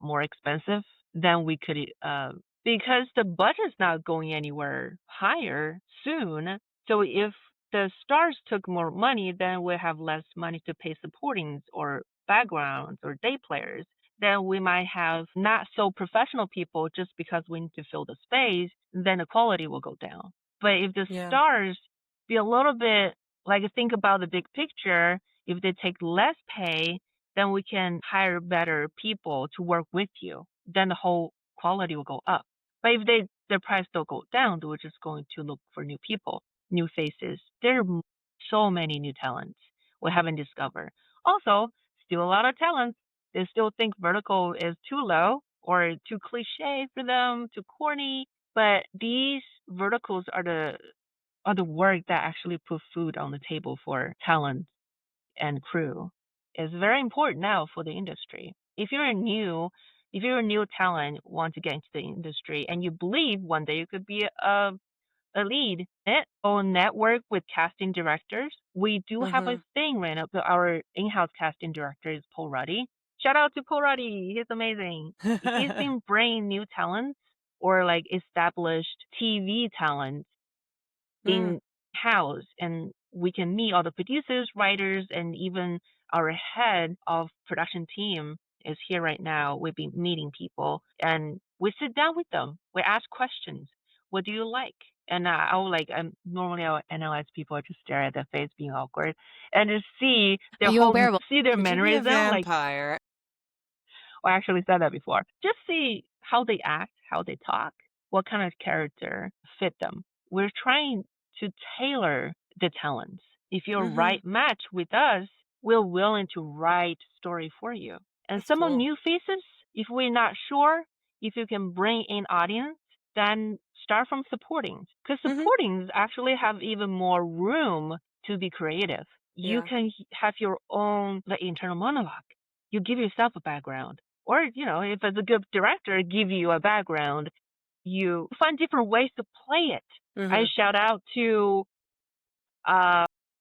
more expensive than we could, because the budget's not going anywhere higher soon. So if the stars took more money, then we have less money to pay supportings or backgrounds or day players. Then we might have not so professional people just because we need to fill the space, then the quality will go down. But if the Yeah. stars be a little bit like think about the big picture, if they take less pay, then we can hire better people to work with you. Then the whole quality will go up. But if their price still go down, we're just going to look for new people, new faces. There are so many new talents we haven't discovered. Also, still a lot of talents. They still think vertical is too low or too cliche for them, too corny. But these verticals are the work that actually put food on the table for talent and crew. It's very important now for the industry. If you're a new talent, want to get into the industry, and you believe one day you could be a lead it or network with casting directors. We do have a thing right now. Our in-house casting director is Paul Ruddy. Shout out to Paul Ruddy. He's amazing. He's been bringing new talents or like established TV talents in house, and we can meet all the producers, writers, and even our head of production team is here right now. We've been meeting people and we sit down with them. We ask questions. What do you like? And I'll analyze people. I just stare at their face being awkward and just see Are you a werewolf? see their Would you be a mannerism. Like, vampire? I actually said that before. Just see how they act, how they talk, what kind of character fit them. We're trying to tailor the talents. If you're right match with us, we're willing to write story for you. And That's some cool. new faces, if we're not sure if you can bring in audience, then start from supporting. Because supportings actually have even more room to be creative. You Yeah. can have your own internal monologue. You give yourself a background. Or, if it's a good director, give you a background, you find different ways to play it. I shout out to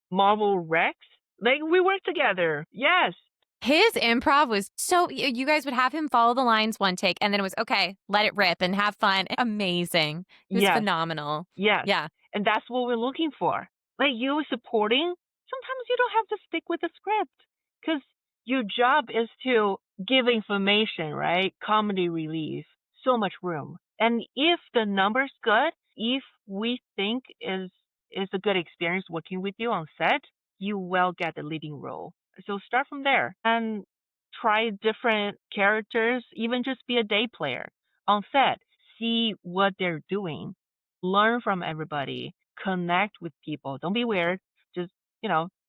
Marvel Rex. Like, we work together. Yes. His improv was you guys would have him follow the lines one take, and then it was, okay, let it rip and have fun. Amazing. It was phenomenal. Yes. Yeah. And that's what we're looking for. Like, you supporting, sometimes you don't have to stick with the script because your job is to give information, right? Comedy relief, so much room. And if the number's good, if we think is a good experience working with you on set, you will get the leading role. So start from there and try different characters, even just be a day player on set. See what they're doing. Learn from everybody. Connect with people. Don't be weird. Just,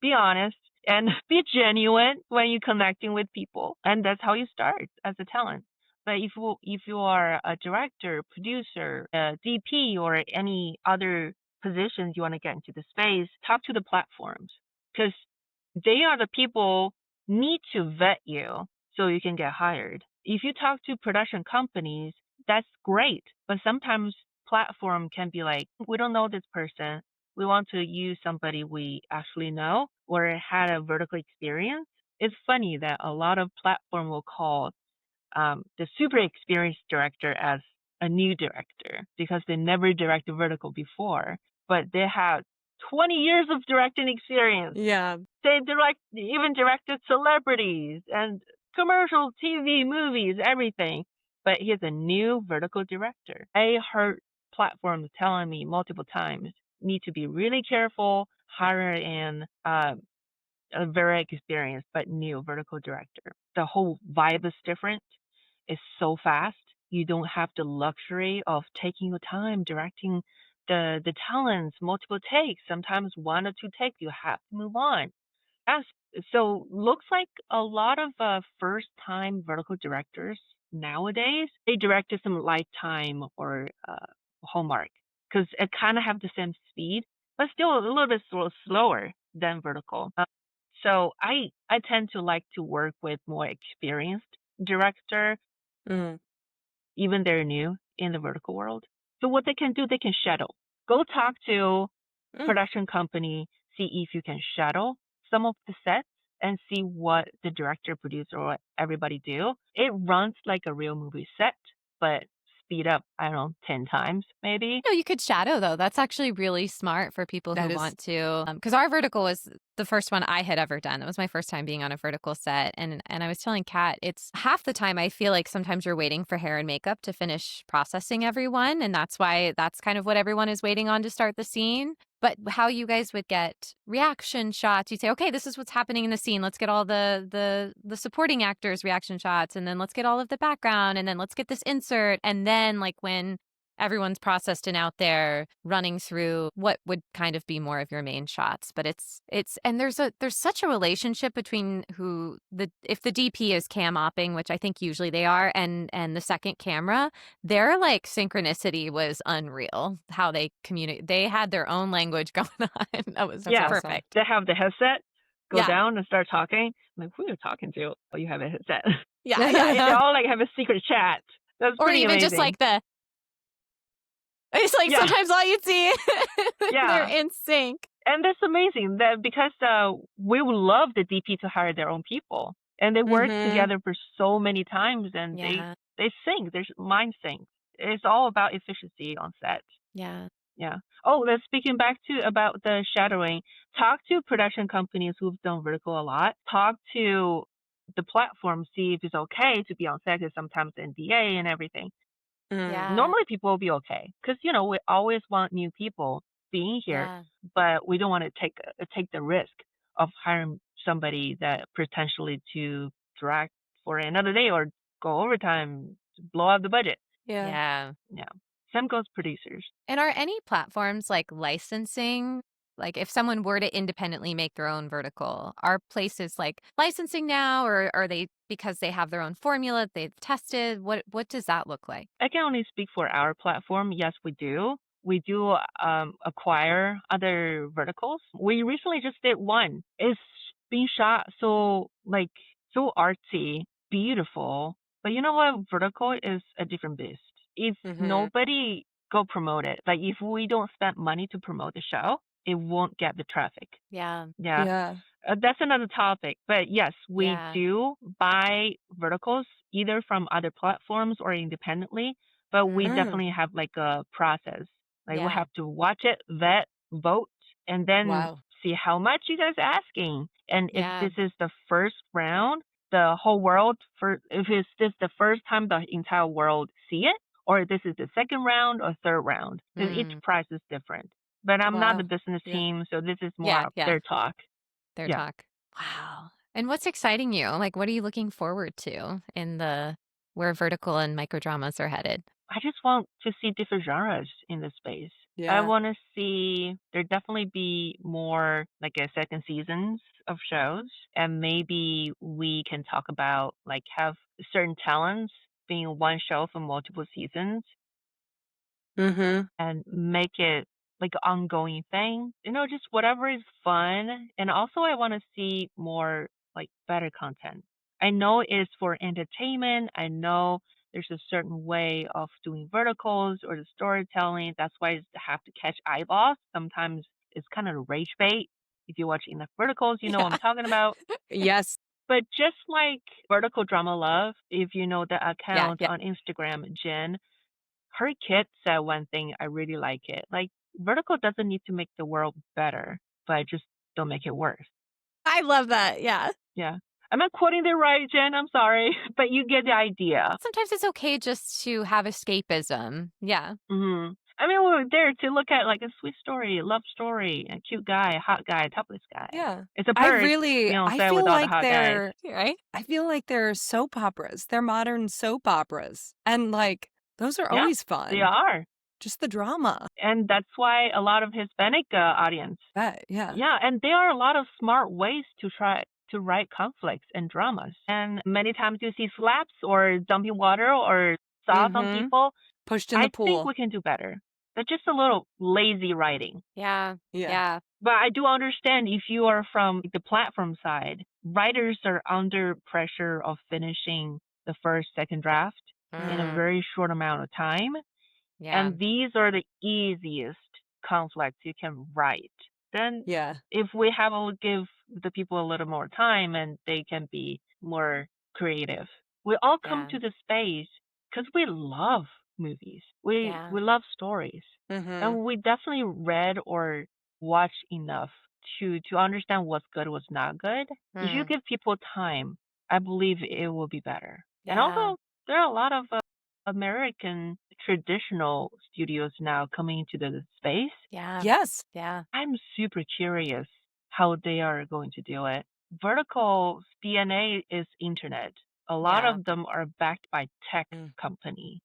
be honest and be genuine when you're connecting with people. And that's how you start as a talent. But if you are a director, producer, a DP, or any other positions you want to get into the space, talk to the platforms because they are the people need to vet you so you can get hired. If you talk to production companies, that's great. But sometimes platform can be like, we don't know this person. We want to use somebody we actually know or had a vertical experience. It's funny that a lot of platform will call the super experienced director as a new director because they never directed vertical before, but they have 20 years of directing experience. Yeah. They even directed celebrities and commercials, TV, movies, everything. But he's a new vertical director. I heard platforms telling me multiple times, need to be really careful, hire in a very experienced but new vertical director. The whole vibe is different. is so fast. You don't have the luxury of taking your time directing the talents, multiple takes, sometimes 1 or 2 takes, you have to move on. Yes. So looks like a lot of first-time vertical directors nowadays, they directed some Lifetime or Hallmark because it kind of have the same speed, but still a little bit slower than vertical. So I tend to like to work with more experienced director, Mm. even they're new in the vertical world. So what they can do, they can shadow. Go talk to production company, see if you can shadow some of the sets and see what the director, producer, or what everybody do. It runs like a real movie set, but speed up, I don't know, 10 times maybe. No, you could shadow though. That's actually really smart for people That who is- want to. Because our vertical was the first one I had ever done. It was my first time being on a vertical set, and I was telling Kat, it's half the time I feel like sometimes you're waiting for hair and makeup to finish processing everyone, and that's why that's kind of what everyone is waiting on to start the scene. But how you guys would get reaction shots, you'd say, okay, this is what's happening in the scene. Let's get all the supporting actors' reaction shots, and then let's get all of the background, and then let's get this insert, and then like when everyone's processed and out there running through what would kind of be more of your main shots. But it's and there's such a relationship between if the DP is cam opping, which I think usually they are, and the second camera, their like synchronicity was unreal. How they communicate, they had their own language going on. That was perfect. They have the headset, go Yeah. down and start talking. I'm like, who are you talking to? Oh, you have a headset. Yeah, They all like have a secret chat. That's or pretty even amazing. just like it's like sometimes all you'd see, they're in sync. And that's amazing that because we would love the DP to hire their own people, and they work together for so many times, and they sync. There's mind sync. It's all about efficiency on set. Yeah. Yeah. Oh, let's speaking back to about the shadowing. Talk to production companies who've done vertical a lot. Talk to the platform, see if it's okay to be on set, because sometimes NDA and everything. Yeah. Normally people will be okay because we always want new people being here, but we don't want to take the risk of hiring somebody that potentially to direct for another day or go overtime to blow out the budget. Yeah. Same goes producers. And are any platforms like licensing? Like if someone were to independently make their own vertical, are places like licensing now, or are they because they have their own formula they've tested? What does that look like? I can only speak for our platform. Yes, we do. We do acquire other verticals. We recently just did one. It's being shot so artsy, beautiful. But you know what? Vertical is a different beast. If nobody go promote it, like if we don't spend money to promote the show, it won't get the traffic. Yeah. That's another topic. But yes, we do buy verticals either from other platforms or independently. But we definitely have like a process. Like we have to watch it, vet, vote, and then see how much you guys are asking. And if this is the first round, the whole world if it's this the first time the entire world see it, or this is the second round or third round, because each price is different. But I'm not the business team, so this is more of their talk. Their talk. Wow. And what's exciting you? Like, what are you looking forward to in where vertical and microdramas are headed? I just want to see different genres in the space. I want to see there definitely be more, like I said, second seasons of shows, and maybe we can talk about like have certain talents being one show for multiple seasons, and make it like an ongoing thing. Just whatever is fun. And also, I want to see more like better content. I know it's for entertainment. I know there's a certain way of doing verticals or the storytelling. That's why you have to catch eyeballs. Sometimes it's kind of rage bait. If you watch enough verticals, you know what I'm talking about. Yes. But just like Vertical Drama Love, if you know the account on Instagram, Jen, her kid said one thing, I really like it. Like, vertical doesn't need to make the world better, but just don't make it worse. I love that. Yeah. Yeah. I'm not quoting it right, Jen. I'm sorry. But you get the idea. Sometimes it's okay just to have escapism. Yeah. I mean, we're there to look at like a sweet story, a love story, a cute guy, a hot guy, a topless guy. Yeah. It's a perk being on I set with feel all the like hot guys. right? I feel like they're soap operas. They're modern soap operas. And like, those are Yeah, always they fun. are. Just the drama. And that's why a lot of Hispanic audience. Yeah. Yeah, and there are a lot of smart ways to try to write conflicts and dramas. And many times you see slaps or dumping water or sauce on Mm-hmm. people. Pushed in I the pool. think we can do better. That's just a little lazy writing. Yeah. Yeah. But I do understand if you are from the platform side, writers are under pressure of finishing the first, second draft in a very short amount of time. Yeah. And these are the easiest conflicts you can write. Then Yeah. if we have to give the people a little more time and they can be more creative. We all come Yeah. to the space because we love movies. We Yeah. love stories. Mm-hmm. And we definitely read or watch enough to understand what's good, what's not good. If you give people time, I believe it will be better. And Yeah. also, there are a lot of American traditional studios now coming into the space. Yeah. Yes. Yeah. I'm super curious how they are going to do it. Vertical's DNA is internet. A lot Yeah. of them are backed by tech Mm. company,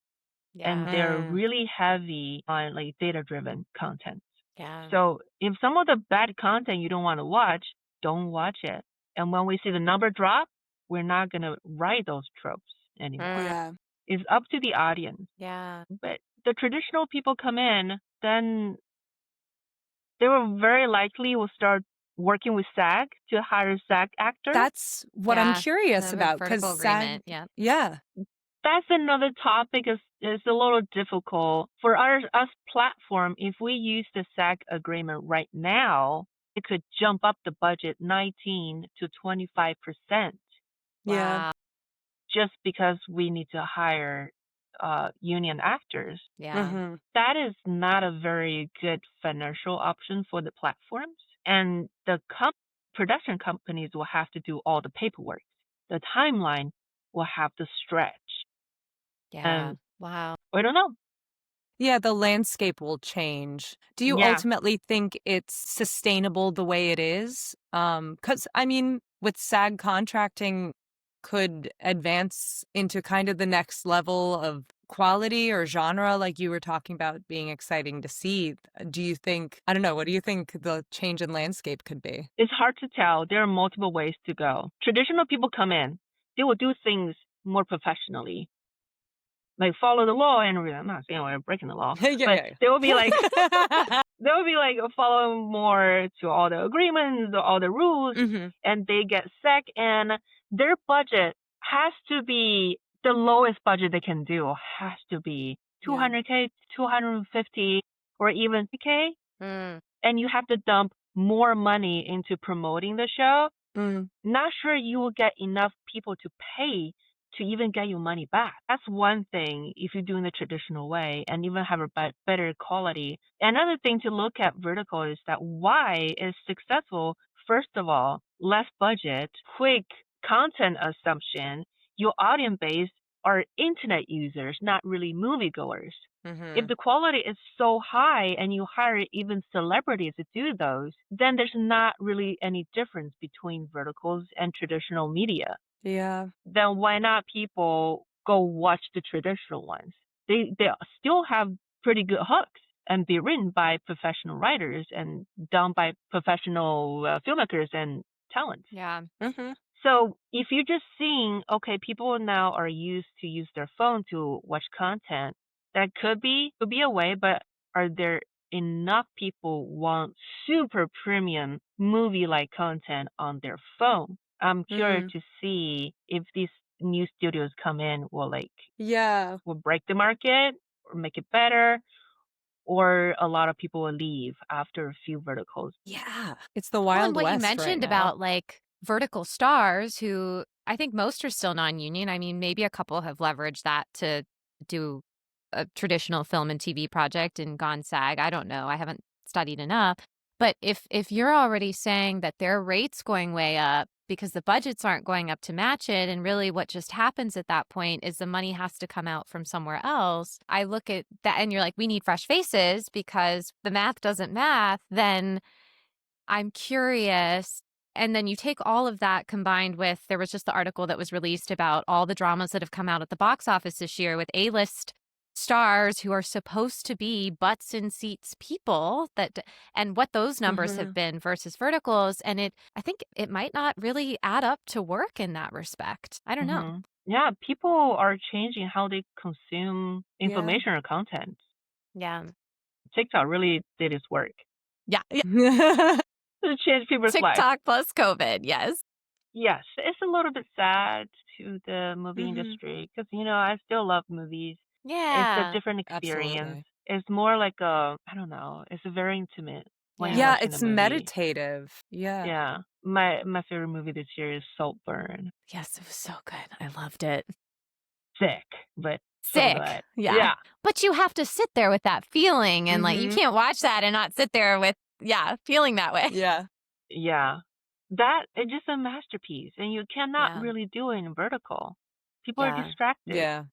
Yeah. and they're really heavy on like data-driven content. Yeah. So if some of the bad content you don't want to watch, don't watch it. And when we see the number drop, we're not going to write those tropes anymore. Yeah. It's up to the audience. Yeah. But the traditional people come in, then they will very likely will start working with SAG to hire SAG actors. That's what I'm Yeah. curious The about. vertical Because SAG, agreement. Yeah. yeah. That's another topic. Is a little difficult for us platform. If we use the SAG agreement right now, it could jump up the budget 19 to 25%. Yeah. Wow. Just because we need to hire union actors. Yeah. Mm-hmm. That is not a very good financial option for the platforms. And the production companies will have to do all the paperwork. The timeline will have to stretch. Yeah. And Wow. I don't know. Yeah, the landscape will change. Do you Yeah. ultimately think it's sustainable the way it is? Because I mean, with SAG contracting could advance into kind of the next level of quality or genre, like you were talking about being exciting to see. Do you think, I don't know, what do you think the change in landscape could be? It's hard to tell. There are multiple ways to go. Traditional people come in, they will do things more professionally. Like follow the law, and I'm not saying we're breaking the law, but they will be like they will be like following more to all the agreements, all the rules, Mm-hmm. and they get sick, and their budget has to be the lowest budget they can do. Has to be 200K, 250, or even 3K, Mm. and you have to dump more money into promoting the show. Mm. Not sure you will get enough people to pay to even get your money back. That's one thing if you're doing the traditional way and even have a better quality. Another thing to look at vertical is that why is successful. First of all, less budget, quick content assumption. Your audience base are internet users, not really moviegoers. Mm-hmm. If the quality is so high and you hire even celebrities to do those, then there's not really any difference between verticals and traditional media. Yeah. Then why not people go watch the traditional ones? They still have pretty good hooks and be written by professional writers and done by professional filmmakers and talents. Yeah. Mm-hmm. So if you're just seeing, okay, people now are used to use their phone to watch content, that could be a way, but are there enough people want super premium movie-like content on their phone? I'm curious to see if these new studios come in Yeah. will break the market or make it better, or a lot of people will leave after a few verticals. Yeah. It's the Well, Wild and what West you mentioned right now. about like vertical stars who I think most are still non-union. I mean, maybe a couple have leveraged that to do a traditional film and TV project and gone SAG. I don't know. I haven't studied enough. But if you're already saying that their rates going way up because the budgets aren't going up to match it. And really what just happens at that point is the money has to come out from somewhere else. I look at that and you're like, we need fresh faces because the math doesn't math. Then I'm curious. And then you take all of that combined with, there was just the article that was released about all the dramas that have come out at the box office this year with A-list stars who are supposed to be butts in seats people and what those numbers have been versus verticals. And I think it might not really add up to work in that respect. I don't know. Yeah, people are changing how they consume information or content. Yeah. TikTok really did its work. Yeah. To change people's lives. TikTok plus COVID, yes. Yes, it's a little bit sad to the movie industry because, I still love movies. Yeah. It's a different experience. Absolutely. It's more like I don't know, it's very intimate. When you're Yeah, watching it's a movie. meditative. Yeah. Yeah. My favorite movie this year is Saltburn. Yes, it was so good. I loved it. Sick, but so Sick. good. Yeah. But you have to sit there with that feeling and like you Mhm. can't watch that and not sit there with feeling that way. Yeah. Yeah. That is just a masterpiece, and you cannot Yeah. really do it in vertical. People Yeah. are distracted. Yeah.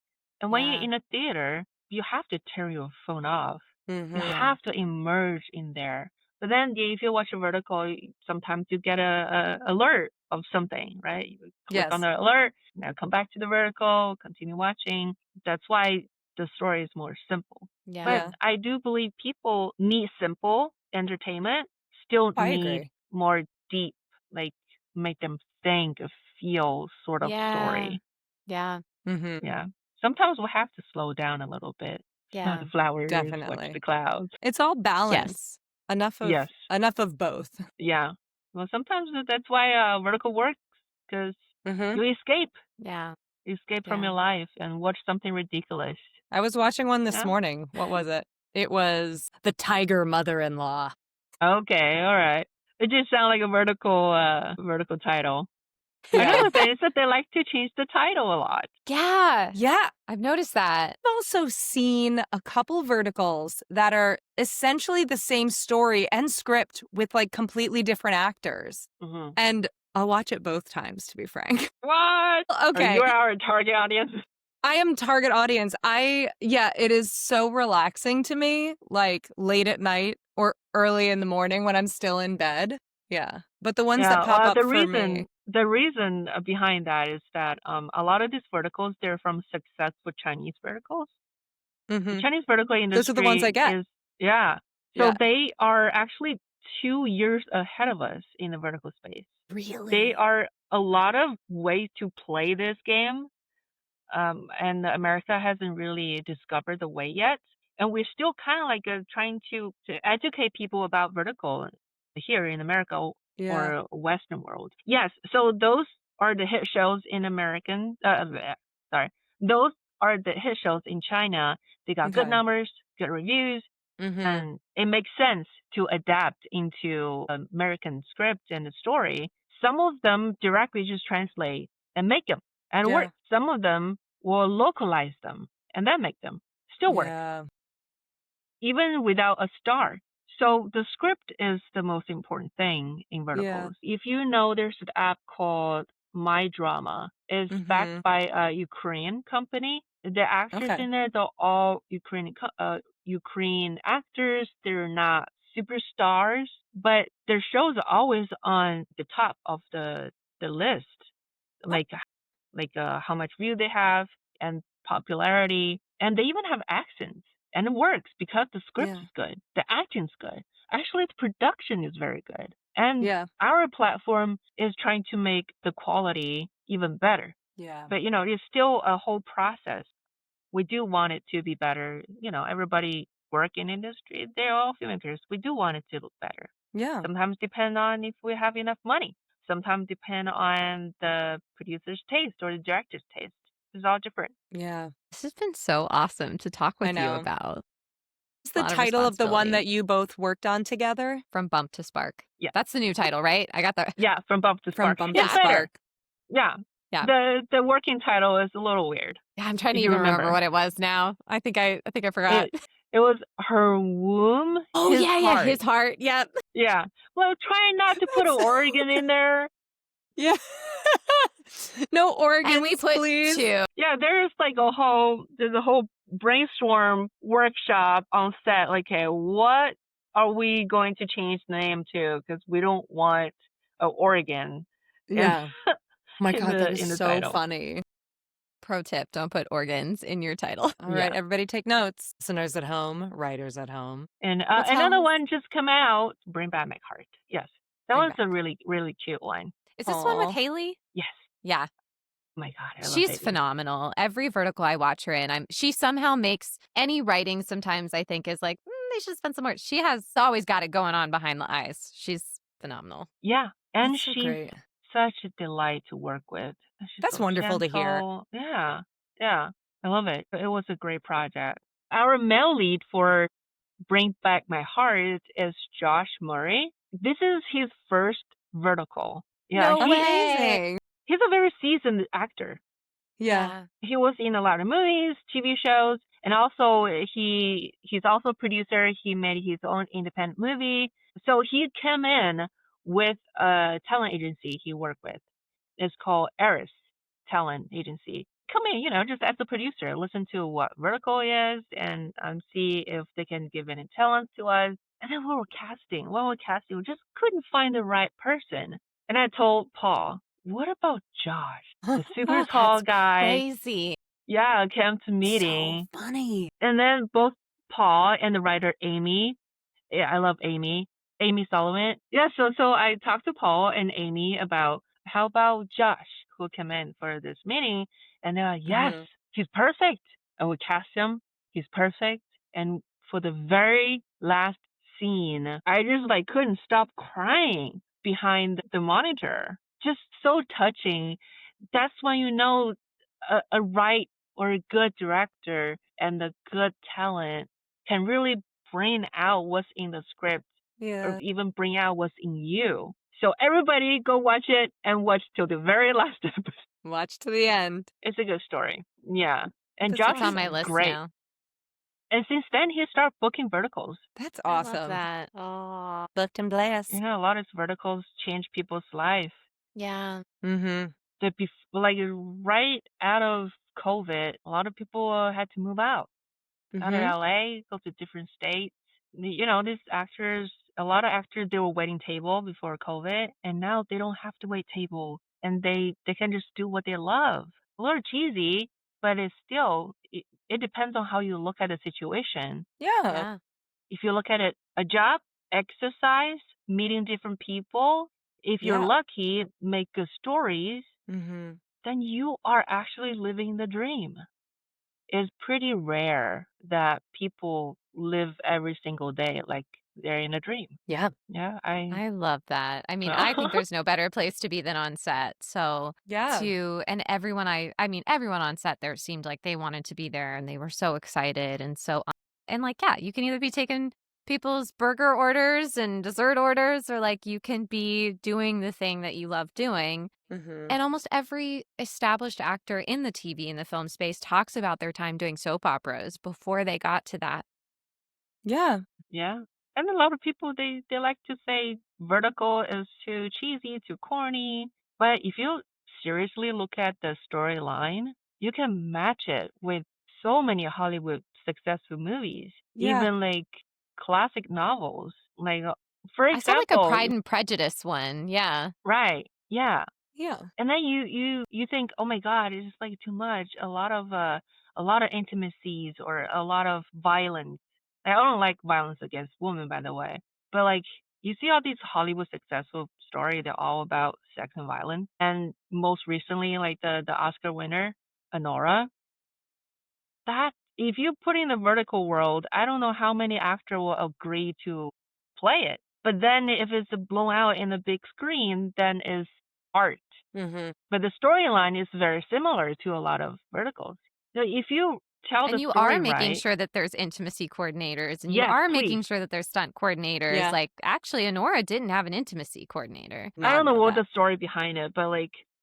And when Yeah. you're in a theater, you have to turn your phone off. You Mhm. have to immerse in there. But then if you watch a vertical, sometimes you get a alert of something, right? You click on Yes. the alert, now come back to the vertical, continue watching. That's why the story is more simple. Yeah. But I do believe people need simple entertainment, still I need agree. more deep, like make them think, feel sort of story. Yeah. Mhm. Yeah. Sometimes we'll have to slow down a little bit. Smell Yeah. the flowers, watch Definitely. the clouds. It's all balance. Enough Yes. of both. Yeah. Well, sometimes that's why vertical works, because Mhm. you escape. Yeah. You escape from Yeah. your life and watch something ridiculous. I was watching one this Yeah. morning. What was it? It was The Tiger Mother-in-Law. Okay, all right. It just sounds like a vertical title. Another thing is that they like to change the title a lot. Yeah. Yeah. I've noticed that. I've also seen a couple verticals that are essentially the same story and script with like completely different actors. Hmm. And I'll watch it both times, to be frank. What? Okay. You're our target audience. I am target audience. It is so relaxing to me, like late at night or early in the morning when I'm still in bed. Yeah. But the ones that pop up for me. The reason behind that is that a lot of these verticals, they're from successful Chinese verticals. The Mhm. Chinese vertical industry Those are the ones I get. So Yeah. they are actually 2 years ahead of us in the vertical space. Really? They are a lot of ways to play this game, and America hasn't really discovered the way yet. And we're still kind of like trying to educate people about vertical here in America Yeah. or Western world. Yes, so those are the hit shows in American. Those are the hit shows in China. They got good Okay. numbers, good reviews, Mhm. and it makes sense to adapt into American script and the story. Some of them directly just translate and make them and Yeah. work. Some of them will localize them and then make them still work, Yeah. even without a star. So the script is the most important thing in Yeah. verticals. If you know, there's an app called My Drama. It's Mhm. backed by a Ukrainian company. The actors Okay. in there, they're all Ukrainian actors. They're not superstars, but their shows are always on the top of the list, What? like how much view they have and popularity, and they even have accents, and it works because the script Yeah. is good, the acting's good. Actually, the production is very good, and Yeah. our platform is trying to make the quality even better. Yeah. But it's still a whole process. We do want it to be better. Everybody work in industry, they're all filmmakers. We do want it to look better. Yeah. Sometimes depend on if we have enough money. Sometimes depend on the producer's taste or the director's taste. It's all different. Yeah. This has been so awesome to talk I with you know. about. What's the lot of title of the one responsibility. that you both worked on together? From Bump to Spark. Yeah. That's the new title, right? I got the Yeah, from Bump to From Spark. Bump It's to better. Spark. Yeah. Yeah. The working title is a little weird. Yeah, I'm trying to If you even remember remember. what it was now. I think I forgot. It was Her Womb, Oh, His yeah, Heart. his heart. Yep. Yeah. Well, try not to put an Oregon in there. Yeah. No organs, And we put please. 2. Yeah, there's a whole brainstorm workshop on set. Like, okay, what are we going to change the name to? Because we don't want Oregon Yeah. My in God, that in is the so title. funny. Pro tip, don't put organs in your title. All right, Yeah. everybody take notes. Listeners at home, writers at home. And Well, tell another us. one just come out, Bring Back My Heart. Yes, that Bring one's back. a really, really cute one. Is this one with Aw. Haley? Yes. Yeah. Oh my God, I love She's Haley. phenomenal. Every vertical I watch her in, she somehow makes any writing sometimes I think is like, they should spend some more. She has always got it going on behind the eyes. She's phenomenal. Yeah, and That's so she's great. such a delight to work with. And she's That's so wonderful to hear. gentle. Yeah, yeah, I love it. It was a great project. Our male lead for Bring Back My Heart is Josh Murray. This is his first vertical. Yeah, No way. Amazing. he's a very seasoned actor. Yeah. He was in a lot of movies, TV shows, and also he's also a producer. He made his own independent movie. So he came in with a talent agency he worked with. It's called Eris Talent Agency. Come in, just as a producer, listen to what vertical is and see if they can give any talent to us. And then we were casting. When we were casting, we just couldn't find the right person. And I told Paul, what about Josh, the super tall That's guy? crazy. Yeah, came to meeting. So funny. And then both Paul and the writer Amy, yeah, I love Amy Sullivan. Yeah, so I talked to Paul and Amy about how about Josh, who came in for this meeting, and they're like, yes, Mhm. he's perfect. And we cast him. He's perfect. And for the very last scene, I just couldn't stop crying behind the monitor. Just so touching. That's when you know a right or a good director and the good talent can really bring out what's in the script or Yeah. even bring out what's in you. So everybody go watch it and watch till the very last episode. Watch to the end. It's a good story. Yeah. And That's Josh It's on is my list great. now. And since then, he started booking verticals. That's I love awesome. that. Oh, booked and blessed. A lot of verticals change people's life. Yeah. Mm-hmm. Right out of COVID, a lot of people had to move out of LA, go to different states. These actors, a lot of actors, they were waiting table before COVID, and now they don't have to wait table, and they can just do what they love. A little cheesy, but it's still, it depends on how you look at the situation. Yeah. Yeah. If you look at it, a job, exercise, meeting different people, if you're Yeah. lucky, make good stories, Mm-hmm. then you are actually living the dream. It's pretty rare that people live every single day like they're in a dream. Yeah. Yeah, I love that. I mean, I think there's no better place to be than on set. So Yeah. and everyone everyone on set there seemed like they wanted to be there and they were so excited and yeah, you can either be taking people's burger orders and dessert orders or you can be doing the thing that you love doing. Mm-hmm. And almost every established actor in the TV and the film space talks about their time doing soap operas before they got to that. Yeah. yeah. And a lot of people they like to say vertical is too cheesy, too corny. But if you seriously look at the storyline, you can match it with so many Hollywood successful movies, Yeah. even classic novels. For I saw a example, Pride and Prejudice one. Yeah. right? Yeah. Yeah. And then you think, oh my God, it's just too much. A lot of intimacies or a lot of violence. I don't like violence against women, by the way. But you see all these Hollywood successful stories, they're all about sex and violence. And most recently, the Oscar winner, Honora, that if you put in the vertical world, I don't know how many actors will agree to play it. But then if it's blown out in the big screen, then it's art. Mm-hmm. But the storyline is very similar to a lot of verticals. So if you tell And the you story are making right, sure that there's intimacy coordinators and you yes, are please. making sure that there's stunt coordinators. Yeah. Actually, Honora didn't have an intimacy coordinator. I don't know what that. the story behind it, but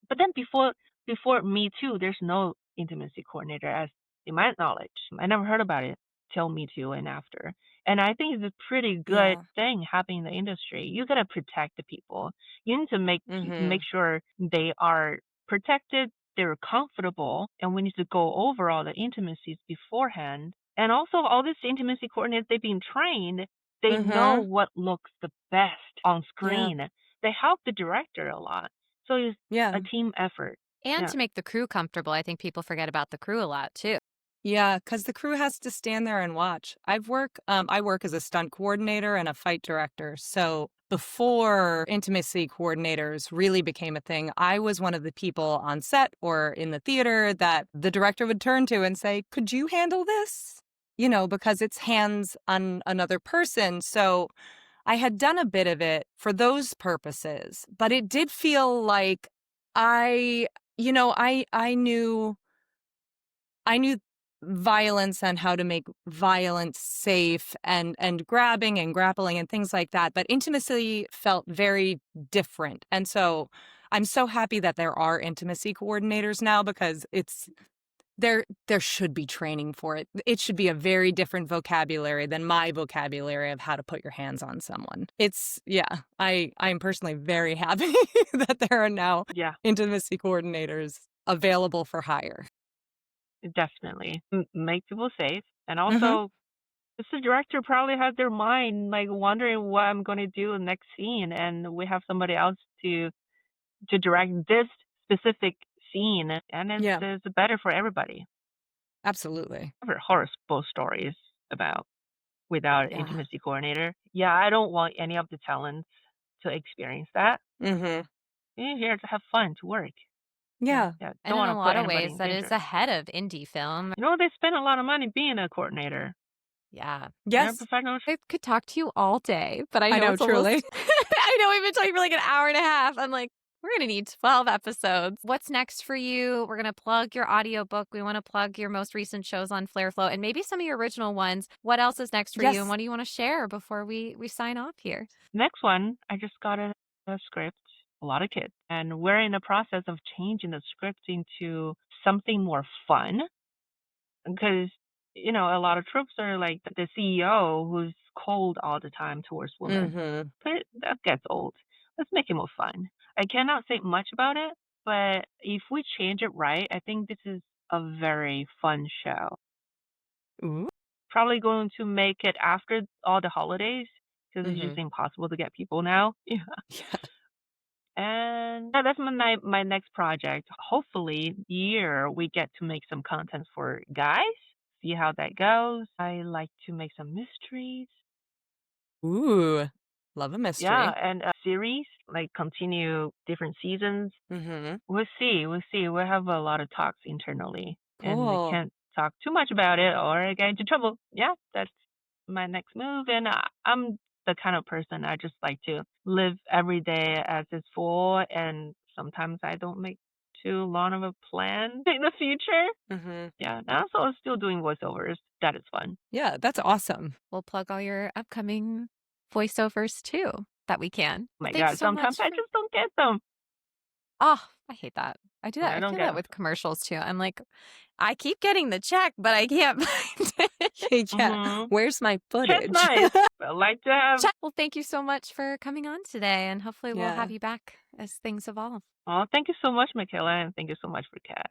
but then before Me Too, there's no intimacy coordinator, as in my knowledge. I never heard about it till Me Too and after. And I think it's a pretty good Yeah. thing happening in the industry. You gotta protect the people. You need to make Mhm. sure they are protected, they're comfortable, and we need to go over all the intimacies beforehand. And also all these intimacy coordinators, they've been trained. They know Mhm. what looks the best on Yeah. screen. They help the director a lot. So it's Yeah. a team effort. And Yeah. to make the crew comfortable, I think people forget about the crew a lot too. Yeah, because the crew has to stand there and watch. I work as a stunt coordinator and a fight director. So before intimacy coordinators really became a thing, I was one of the people on set or in the theater that the director would turn to and say, "Could you handle this?" Because it's hands on another person. So I had done a bit of it for those purposes, but it did feel like I, I knew violence and how to make violence safe and grabbing and grappling and things like that, but intimacy felt very different. And so I'm so happy that there are intimacy coordinators now because there should be training for it. It should be a very different vocabulary than my vocabulary of how to put your hands on someone. I'm personally very happy that there are now Yeah, intimacy coordinators available for hire. definitely. Make people safe. And Mhm. also, the director probably has their mind like wondering what I'm going to do in the next scene, and we have somebody else to direct this specific scene, and Yeah, it's better for everybody. absolutely. I've heard horrible stories about without an Yeah. intimacy coordinator. Yeah, I don't want any of the talents to experience that. Mhm. You're here to have fun, to work. Yeah, Yeah. yeah. And Don't in want a to put lot of anybody ways, in that is danger. ahead of indie film. They spend a lot of money being a coordinator. Yeah. They're Yes, professionals. I could talk to you all day, but I I know know, it's almost truly. I know we've been talking for like an hour and a half. I'm like, we're going to need 12 episodes. What's next for you? We're going to plug your audiobook. We want to plug your most recent shows on Flareflow and maybe some of your original ones. What else is next for you and Yes. what do you want to share before we sign off here? Next one, I just got a script, a lot of kids, and we're in the process of changing the script into something more fun because a lot of tropes are like the CEO who's cold all the time towards women. Mhm. But that gets old. Let's make it more fun. I cannot say much about it, but if we change it right, I think this is a very fun show. Ooh. Probably going to make it after all the holidays because it's just Mhm. impossible to get people now. Yeah. Yeah. And yeah, that's my next project. Hopefully, year we get to make some content for guys. See how that goes. I like to make some mysteries. Ooh. Love a Yeah, mystery. and a series like continue different seasons. Mhm. We'll see. We'll see. We have a lot of talks internally, and I Cool. can't talk too much about it or I get into trouble. Yeah, that's my next move. And I'm the kind of person I just like to live every day as it's full, and sometimes I don't make too long of a plan in the future. Mhm. Yeah, and also I'm still doing voiceovers. That is fun. Yeah, that's awesome. We'll plug all your upcoming voiceovers too that we can. Oh Well, my thanks God, so sometimes much I for just don't get them. Oh, I hate that. I do that. I I don't feel get that them. with commercials too. I'm like, I keep getting the check, but I can't find it. Yeah. Mm-hmm. Where's my That's footage? nice. I like to have. Check. Well, thank you so much for coming on today, and hopefully we'll Yeah. have you back as things evolve. Oh, thank you so much, Michaela, and thank you so much for Kat.